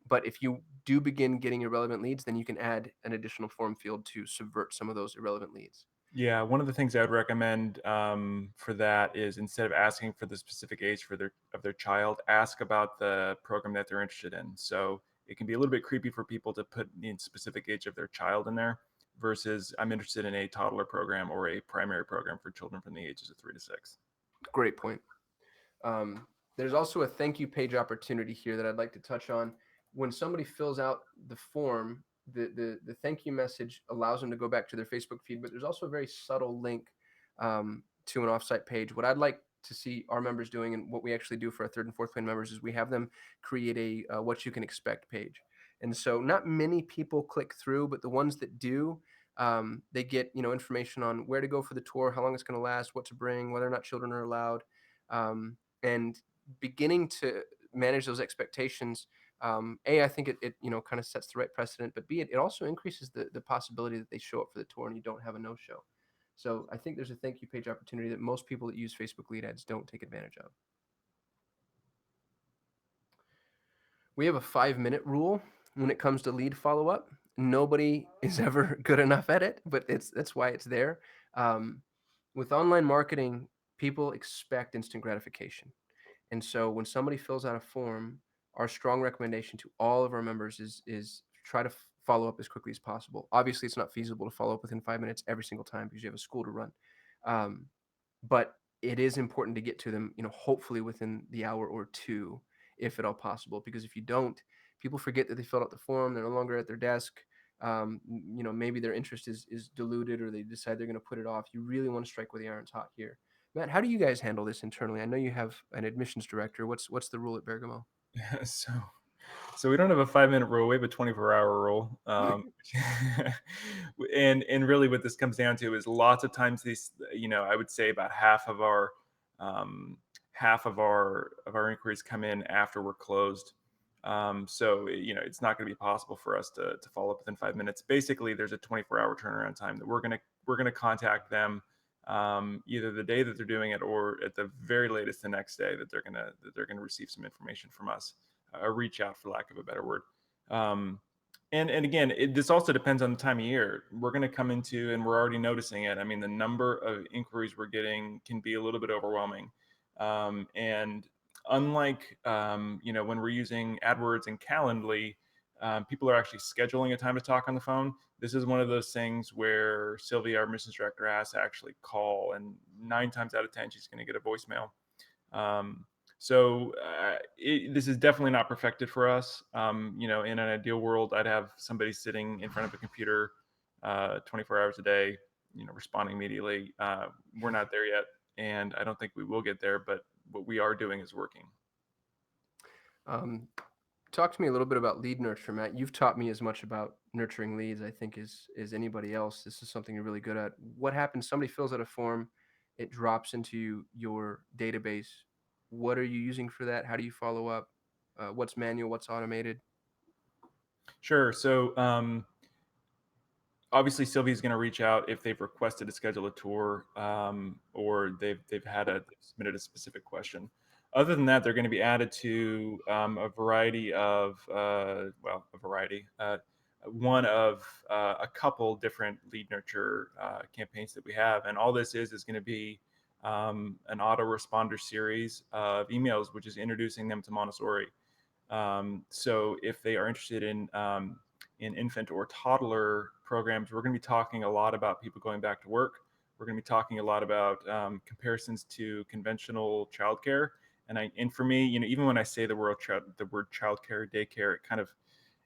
But if you do begin getting irrelevant leads, then you can add an additional form field to subvert some of those irrelevant leads. Yeah, one of the things I would recommend for that is, instead of asking for the specific age for their child, ask about the program that they're interested in. So it can be a little bit creepy for people to put the specific age of their child in there, versus I'm interested in a toddler program or a primary program for children from the ages of 3 to 6. Great point. There's also a thank you page opportunity here that I'd like to touch on. When somebody fills out the form, the thank you message allows them to go back to their Facebook feed, but there's also a very subtle link to an offsite page. What I'd like to see our members doing, and what we actually do for our third and fourth plan members, is we have them create a what you can expect page. And so not many people click through, but the ones that do, they get information on where to go for the tour, how long it's going to last, what to bring, whether or not children are allowed. And beginning to manage those expectations, I think it kind of sets the right precedent, but B, it also increases the possibility that they show up for the tour and you don't have a no-show. So I think there's a thank you page opportunity that most people that use Facebook lead ads don't take advantage of. We have a 5-minute rule when it comes to lead follow-up. Nobody is ever good enough at it, but that's why it's there. With online marketing, people expect instant gratification. And so when somebody fills out a form, our strong recommendation to all of our members is try to follow up as quickly as possible. Obviously, it's not feasible to follow up within 5 minutes every single time because you have a school to run. But it is important to get to them, hopefully within the hour or two, if at all possible. Because if you don't, people forget that they filled out the form. They're no longer at their desk. Maybe their interest is diluted, or they decide they're going to put it off. You really want to strike where the iron's hot here. Matt, how do you guys handle this internally? I know you have an admissions director. What's the rule at Bergamo? so so we don't have a 5-minute rule. We have a 24-hour rule. And really, what this comes down to is lots of times these, I would say about um, half of our inquiries come in after we're closed. So it's not going to be possible for us to follow up within 5 minutes. Basically, there's a 24-hour turnaround time that we're gonna contact them, either the day that they're doing it or at the very latest the next day that they're gonna receive some information from us, a reach out, for lack of a better word. Um, and again, this also depends on the time of year. We're going to come into, and we're already noticing it. I mean, the number of inquiries we're getting can be a little bit overwhelming. And unlike when we're using AdWords and Calendly, people are actually scheduling a time to talk on the phone. This is one of those things where Sylvia, our admissions director, has to actually call, and 9 times out of 10, she's going to get a voicemail. So this is definitely not perfected for us. In an ideal world, I'd have somebody sitting in front of a computer 24 hours a day, responding immediately. We're not there yet, and I don't think we will get there. But what we are doing is working. Um, Talk to me a little bit about lead nurture, Matt. You've taught me as much about nurturing leads, I think, as anybody else. This is something you're really good at. What happens? Somebody fills out a form, it drops into your database. What are you using for that? How do you follow up? What's manual? What's automated? Sure. So obviously Sylvia's going to reach out if they've requested to schedule a tour, or they've submitted a specific question. Other than that, they're going to be added to a variety of one of a couple different lead nurture campaigns that we have, and all this is going to be an autoresponder series of emails, which is introducing them to Montessori. So if they are interested in infant or toddler programs, we're going to be talking a lot about people going back to work. We're going to be talking a lot about comparisons to conventional childcare. And for me, even when I say the word childcare, daycare,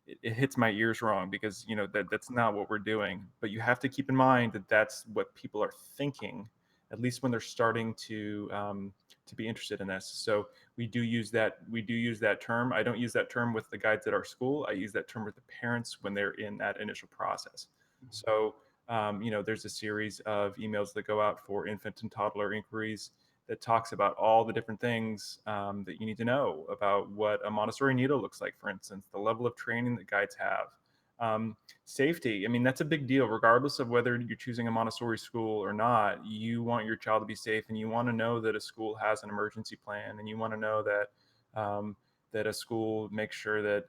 it hits my ears wrong, because that's not what we're doing. But you have to keep in mind that that's what people are thinking, at least when they're starting to be interested in this. So we do use that term. I don't use that term with the guides at our school. I use that term with the parents when they're in that initial process. So there's a series of emails that go out for infant and toddler inquiries that talks about all the different things that you need to know about what a Montessori needle looks like, for instance, the level of training that guides have. Safety, I mean, that's a big deal. Regardless of whether you're choosing a Montessori school or not, you want your child to be safe, and you want to know that a school has an emergency plan, and you want to know that a school makes sure that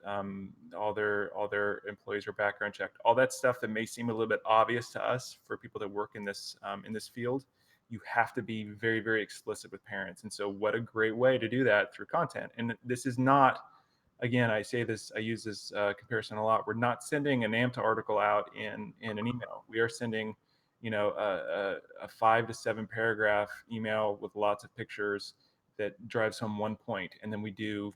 all their employees are background checked. All that stuff that may seem a little bit obvious to us, for people that work in this field, you have to be very, very explicit with parents. And so what a great way to do that through content. And this is not, again, I use this comparison a lot. We're not sending an AMTA article out in an email. We are sending, a 5 to 7 paragraph email with lots of pictures that drives home one point. And then we do,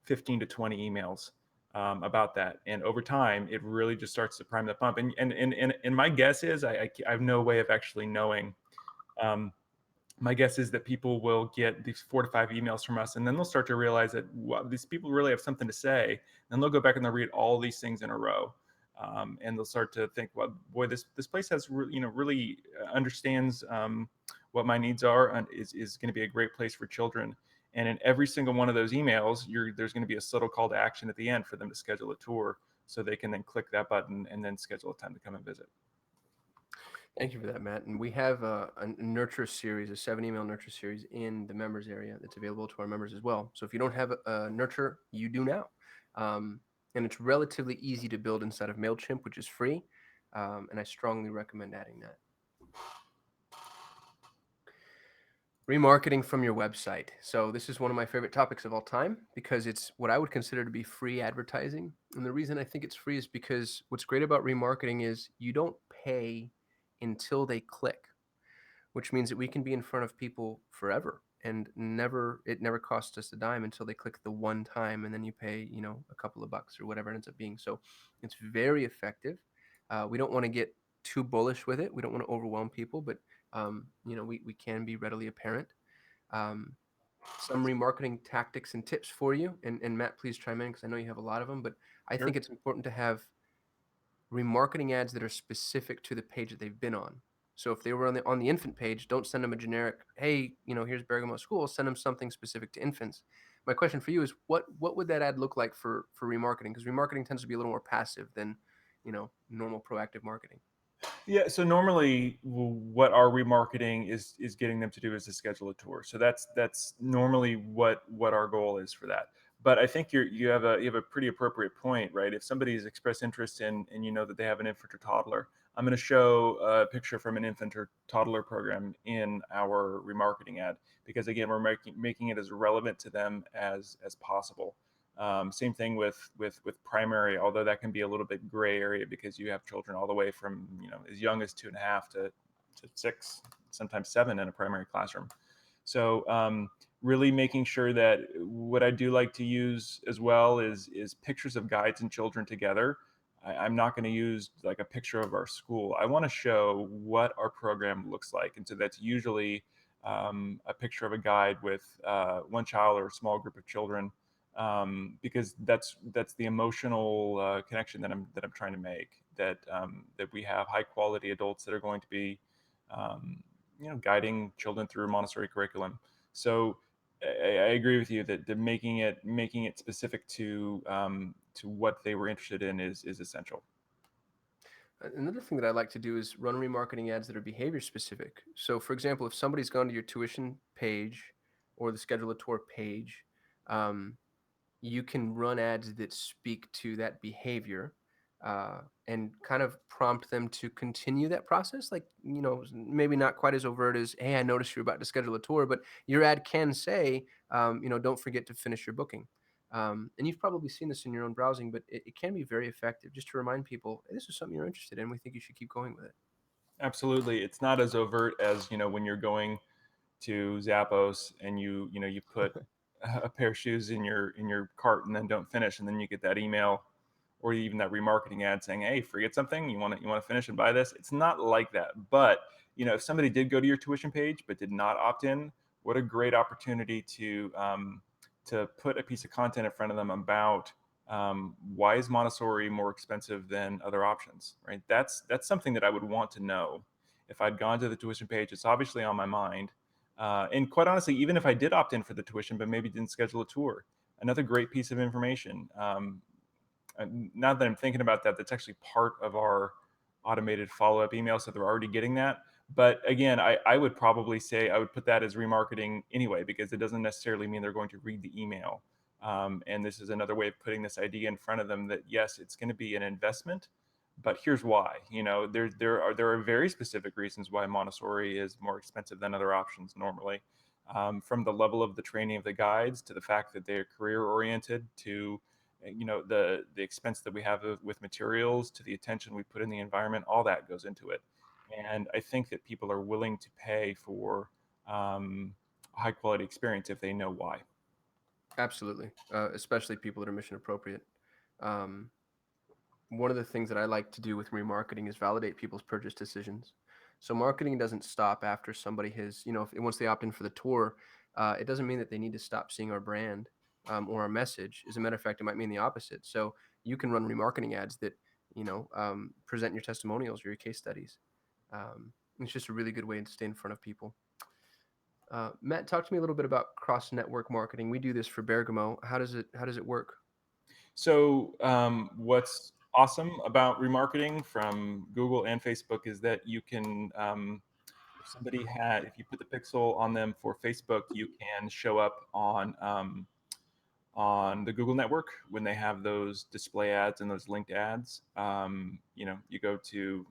15 to 20 emails about that. And over time, it really just starts to prime the pump. And my guess is, I have no way of actually knowing. My guess is that people will get these 4 to 5 emails from us, and then they'll start to realize that, wow, these people really have something to say. And they'll go back and they'll read all these things in a row, and they'll start to think, well, boy, this place has really understands what my needs are, and is going to be a great place for children. And in every single one of those emails, there's going to be a subtle call to action at the end for them to schedule a tour, so they can then click that button and then schedule a time to come and visit. Thank you for that, Matt. And we have a nurture series, a 7 email nurture series in the members area that's available to our members as well. So if you don't have a nurture, you do now. And it's relatively easy to build inside of MailChimp, which is free. And I strongly recommend adding that. Remarketing from your website. So this is one of my favorite topics of all time, because it's what I would consider to be free advertising. And the reason I think it's free is because what's great about remarketing is you don't pay until they click, which means that we can be in front of people forever, and it never costs us a dime until they click the one time, and then you pay, a couple of bucks or whatever it ends up being. So it's very effective. We don't want to get too bullish with it. We don't want to overwhelm people, but we can be readily apparent. Um, some remarketing tactics and tips for you, and Matt, please chime in because I know you have a lot of them, but I Sure. think it's important to have remarketing ads that are specific to the page that they've been on. So if they were on the infant page, don't send them a generic, hey, here's Bergamo School. Send them something specific to infants. My question for you is, what would that ad look like for remarketing? Because remarketing tends to be a little more passive than normal proactive marketing. Yeah, so normally what our remarketing is getting them to do is to schedule a tour. So that's normally what our goal is for that. But I think you have a pretty appropriate point, right? If somebody's expressed interest in, and you know that they have an infant or toddler, I'm going to show a picture from an infant or toddler program in our remarketing ad, because again, we're making it as relevant to them as possible. Same thing with primary, although that can be a little bit gray area because you have children all the way from as young as 2.5 to 6, sometimes 7 in a primary classroom. So really making sure that what I do like to use as well is pictures of guides and children together. I'm not going to use like a picture of our school. I want to show what our program looks like, and so that's usually a picture of a guide with one child or a small group of children, because that's the emotional connection that I'm trying to make. That we have high quality adults that are going to be, um, guiding children through Montessori curriculum. So I agree with you that making it specific to what they were interested in is essential. Another thing that I like to do is run remarketing ads that are behavior specific. So, for example, if somebody's gone to your tuition page or the schedule a tour page, um, you can run ads that speak to that behavior, and kind of prompt them to continue that process. Like, maybe not quite as overt as, hey, I noticed you're about to schedule a tour, but your ad can say, don't forget to finish your booking. And you've probably seen this in your own browsing, but it can be very effective just to remind people, hey, this is something you're interested in. We think you should keep going with it. Absolutely, it's not as overt as when you're going to Zappos and you put a pair of shoes in your cart and then don't finish, and then you get that email or even that remarketing ad saying, "Hey, forget something. You want to finish and buy this." It's not like that. But if somebody did go to your tuition page but did not opt in, what a great opportunity to put a piece of content in front of them about why is Montessori more expensive than other options, right? That's something that I would want to know if I'd gone to the tuition page. It's obviously on my mind. And quite honestly, even if I did opt in for the tuition, but maybe didn't schedule a tour, another great piece of information. Now that I'm thinking about that, that's actually part of our automated follow-up email, so they're already getting that. But again, I would probably say I would put that as remarketing anyway, because it doesn't necessarily mean they're going to read the email. And this is another way of putting this idea in front of them that yes, it's going to be an investment, but here's why. There are very specific reasons why Montessori is more expensive than other options normally, from the level of the training of the guides to the fact that they're career oriented to the expense that we have with materials to the attention we put in the environment. All that goes into it, and I think that people are willing to pay for a high quality experience if they know why. Absolutely, especially people that are mission appropriate. Um, One of the things that I like to do with remarketing is validate people's purchase decisions. So marketing doesn't stop after somebody has, once they opt in for the tour, it doesn't mean that they need to stop seeing our brand, or our message. As a matter of fact, it might mean the opposite. So you can run remarketing ads that, present your testimonials or your case studies. It's just a really good way to stay in front of people. Matt, talk to me a little bit about cross network marketing. We do this for Bergamo. How does it work? So what's awesome about remarketing from Google and Facebook is that you can, if you put the pixel on them for Facebook, you can show up on the Google network when they have those display ads and those linked ads. You go to,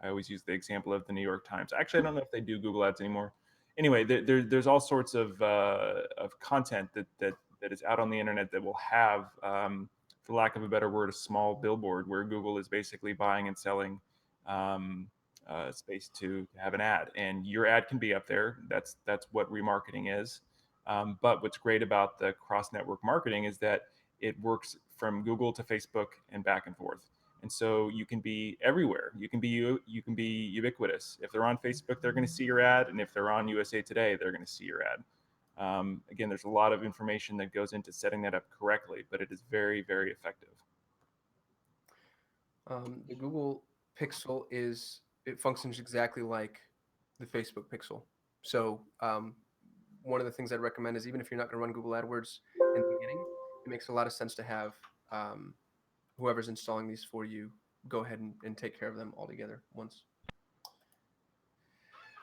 I always use the example of the New York Times. Actually, I don't know if they do Google ads anymore. Anyway, there's all sorts of content that is out on the internet that will have, for lack of a better word, a small billboard where Google is basically buying and selling space to have an ad, and your ad can be up there. That's what remarketing is. But what's great about the cross network marketing is that it works from Google to Facebook and back and forth. And so you can be everywhere. You can be ubiquitous. If they're on Facebook, they're going to see your ad, and if they're on USA Today, they're going to see your ad. Again, there's a lot of information that goes into setting that up correctly, but it is very, very effective. The Google Pixel it functions exactly like the Facebook Pixel. So one of the things I'd recommend is even if you're not going to run Google AdWords in the beginning, it makes a lot of sense to have whoever's installing these for you go ahead and take care of them all together once.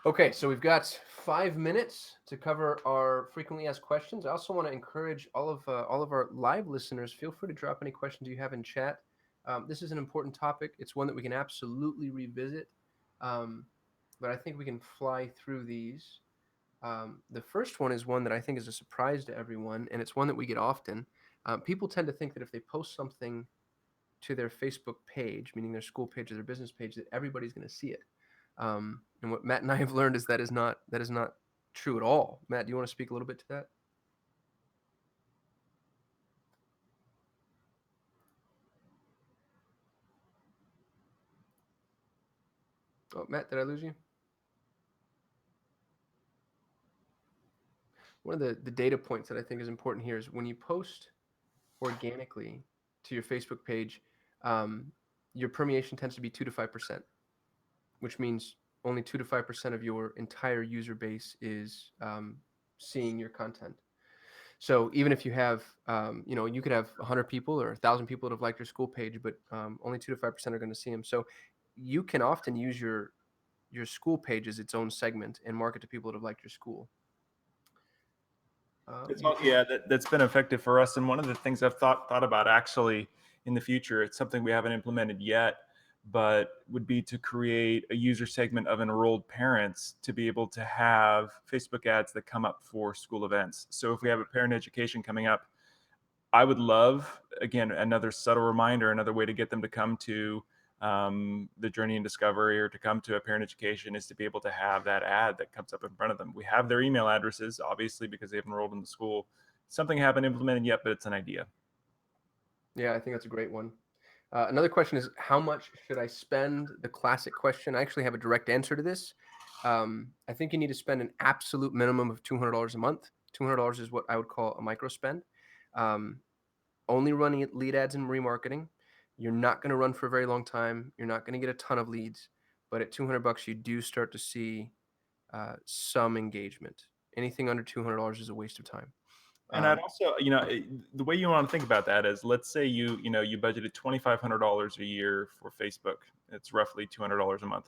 Okay, so we've got 5 minutes to cover our frequently asked questions. I also want to encourage all of our live listeners. Feel free to drop any questions you have in chat. This is an important topic. It's one that we can absolutely revisit, but I think we can fly through these. The first one is one that I think is a surprise to everyone, and it's one that we get often. People tend to think that if they post something to their Facebook page, meaning their school page or their business page, that everybody's going to see it. And what Matt and I have learned is that is not true at all. Matt, do you want to speak a little bit to that? Oh, Matt, did I lose you? One of the data points that I think is important here is when you post organically to your Facebook page, your permeation tends to be 2 to 5%, which means only 2 to 5% of your entire user base is seeing your content. So even if you have, you could have 100 people or 1,000 people that have liked your school page, but only 2 to 5% are going to see them. So you can often use your school page as its own segment and market to people that have liked your school. That's been effective for us. And one of the things I've thought about actually in the future, it's something we haven't implemented yet, but would be to create a user segment of enrolled parents to be able to have Facebook ads that come up for school events. So if we have a parent education coming up, I would love, again, another subtle reminder, another way to get them to come to the Journey and Discovery or to come to a parent education is to be able to have that ad that comes up in front of them. We have their email addresses, obviously, because they've enrolled in the school. Something haven't implemented yet, but it's an idea. Yeah, I think that's a great one. Another question is, how much should I spend? The classic question. I actually have a direct answer to this. I think you need to spend an absolute minimum of $200 a month. $200 is what I would call a micro spend. Only running lead ads and remarketing. You're not going to run for a very long time. You're not going to get a ton of leads, but at $200, you do start to see some engagement. Anything under $200 is a waste of time. And I'd also, the way you want to think about that is, let's say you budgeted $2,500 a year for Facebook. It's roughly $200 a month.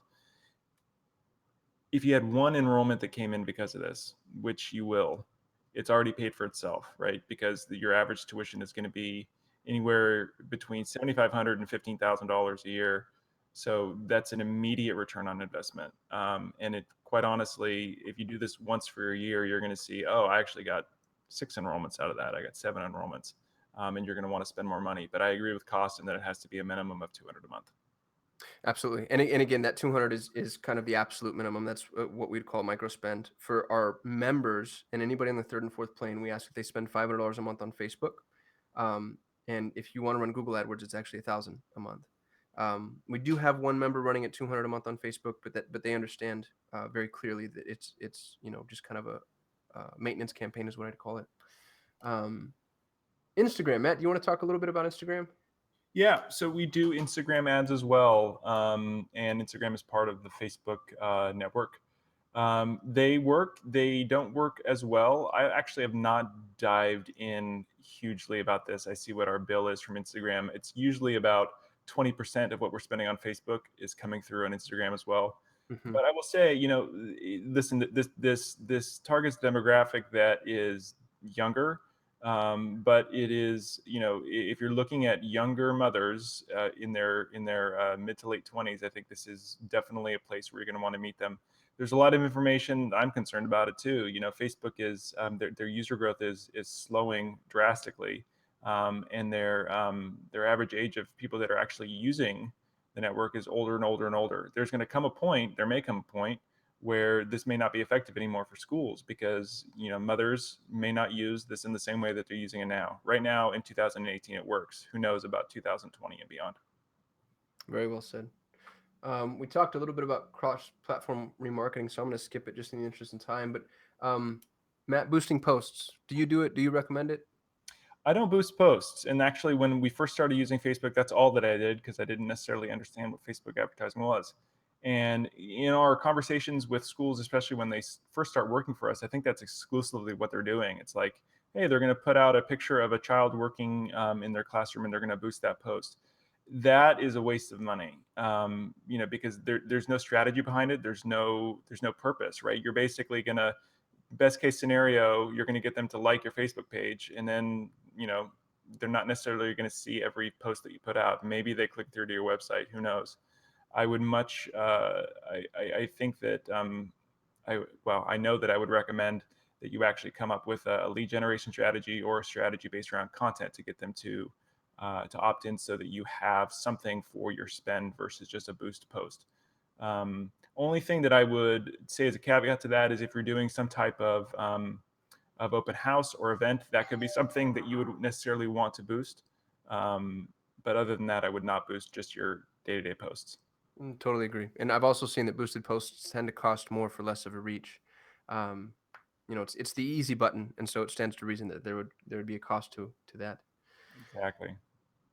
If you had one enrollment that came in because of this, which you will, it's already paid for itself, right? Because your average tuition is going to be anywhere between $7,500 and $15,000 a year. So that's an immediate return on investment. And it, quite honestly, if you do this once for a year, you're going to see, oh, I actually got 6 enrollments out of that. I got 7 enrollments. And you're going to want to spend more money. But I agree with Costin that it has to be a minimum of $200 a month. Absolutely. And again, that 200 is kind of the absolute minimum. That's what we'd call micro spend. For our members and anybody on the third and fourth plane, we ask if they spend $500 a month on Facebook. And if you want to run Google AdWords, it's actually $1,000 a month. We do have one member running at $200 a month on Facebook, but they understand very clearly that it's just kind of a maintenance campaign is what I'd call it. Instagram, Matt, do you want to talk a little bit about Instagram? Yeah, so we do Instagram ads as well, and Instagram is part of the Facebook network. They work, they don't work as well. I actually have not dived in hugely about this. I see what our bill is from Instagram. It's usually about 20% of what we're spending on Facebook is coming through on Instagram as well. Mm-hmm. But I will say, listen, this targets demographic that is younger. But it is, if you're looking at younger mothers in their mid to late 20s, I think this is definitely a place where you're going to want to meet them. There's a lot of information. I'm concerned about it too. Facebook is their user growth is slowing drastically, and their average age of people that are actually using the network is older and older and older. There may come a point where this may not be effective anymore for schools because mothers may not use this in the same way that they're using it now. Right now in 2018 it works. Who knows about 2020 and beyond? Very well said. We talked a little bit about cross-platform remarketing, so I'm going to skip it just in the interest of time. But Matt, boosting posts. Do you do it? Do you recommend it? I don't boost posts. And actually, when we first started using Facebook, that's all that I did because I didn't necessarily understand what Facebook advertising was. And in our conversations with schools, especially when they first start working for us, I think that's exclusively what they're doing. It's like, hey, they're going to put out a picture of a child working in their classroom, and they're going to boost that post. That is a waste of money, because there's no strategy behind it. There's no purpose, right? You're basically going to, best case scenario, you're going to get them to like your Facebook page, and then they're not necessarily going to see every post that you put out. Maybe they click through to your website. Who knows? I would much. I think that I know that I would recommend that you actually come up with a lead generation strategy or a strategy based around content to get them to opt in, so that you have something for your spend versus just a boost post. Only thing that I would say as a caveat to that is if you're doing some type of open house or event, that could be something that you would necessarily want to boost. But other than that, I would not boost just your day-to-day posts. Totally agree. And I've also seen that boosted posts tend to cost more for less of a reach. It's the easy button, and so it stands to reason that there would be a cost to that. Exactly.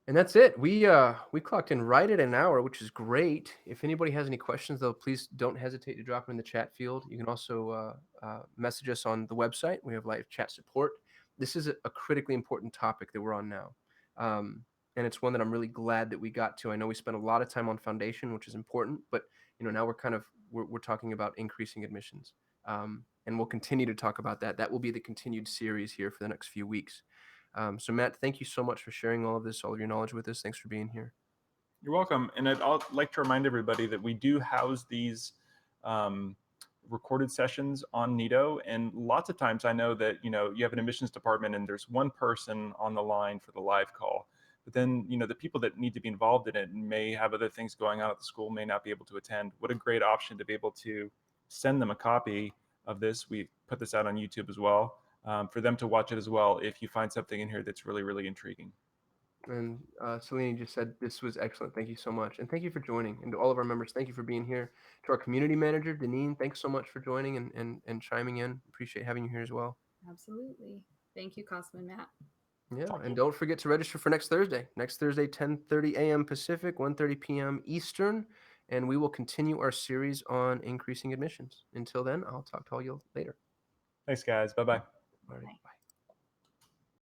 And that's it. We clocked in right at an hour, which is great. If anybody has any questions, though, please don't hesitate to drop them in the chat field. You can also message us on the website. We have live chat support. This is a critically important topic that we're on now, and it's one that I'm really glad that we got to. I know we spent a lot of time on foundation, which is important, but now we're talking about increasing admissions, and we'll continue to talk about that. That will be the continued series here for the next few weeks. So Matt, thank you so much for sharing all of this, all of your knowledge with us. Thanks for being here. You're welcome. And I'd like to remind everybody that we do house these recorded sessions on Nido. And lots of times I know that, you have an admissions department and there's one person on the line for the live call. But then, the people that need to be involved in it may have other things going on at the school, may not be able to attend. What a great option to be able to send them a copy of this. We put this out on YouTube as well, for them to watch it as well if you find something in here that's really, really intriguing. And Celine just said this was excellent. Thank you so much. And thank you for joining. And to all of our members, thank you for being here. To our community manager, Deneen, thanks so much for joining and chiming in. Appreciate having you here as well. Absolutely. Thank you, Councilman Matt. Yeah, and don't forget to register for next Thursday. Next Thursday, 10:30 a.m. Pacific, 1:30 p.m. Eastern. And we will continue our series on increasing admissions. Until then, I'll talk to all you later. Thanks, guys. Bye-bye. All right, Bye. bye.